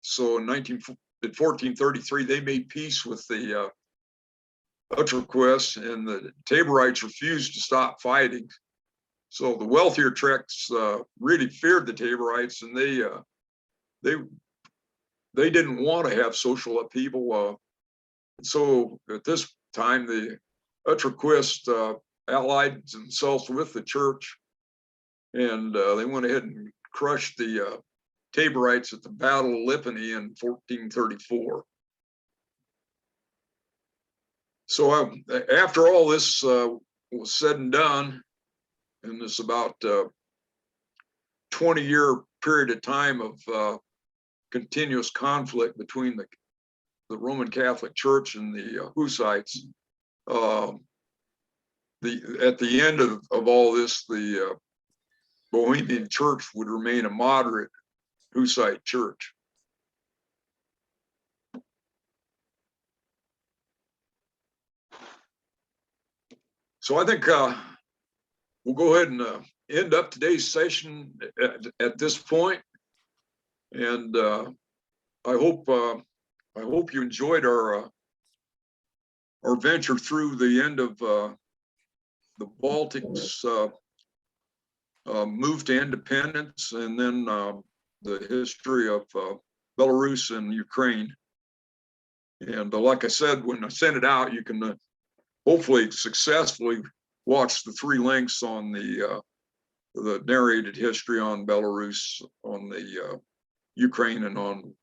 so in 1433, they made peace with the Utraquists, and the Taborites refused to stop fighting. So the wealthier Czechs really feared the Taborites, and they didn't want to have social upheaval. So at this time, the Utraquists allied themselves with the church, and they went ahead and crushed the Taborites at the Battle of Lipany in 1434. So after all this was said and done, in this about 20-year period of time of continuous conflict between the Roman Catholic Church and the Hussites, at the end of all this, the Bohemian Church would remain a moderate Hussite church. So I think we'll go ahead and end up today's session at this point. And I hope you enjoyed our venture through the end of the Baltics move to independence, and then the history of Belarus and Ukraine. And like I said, when I send it out, you can hopefully successfully watch the 3 links on the narrated history on Belarus, on the Ukraine, and on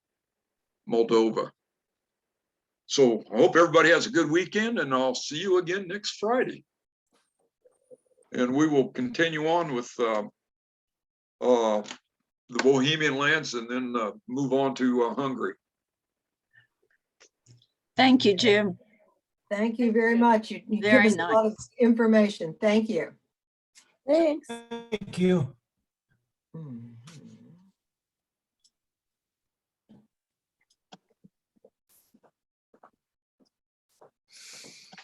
Moldova. So I hope everybody has a good weekend, and I'll see you again next Friday. And we will continue on with the Bohemian lands, and then move on to Hungary. Thank you, Jim. Thank you very much. You give Very us a lot of information. Thank you. Thanks. Thank you. Hmm.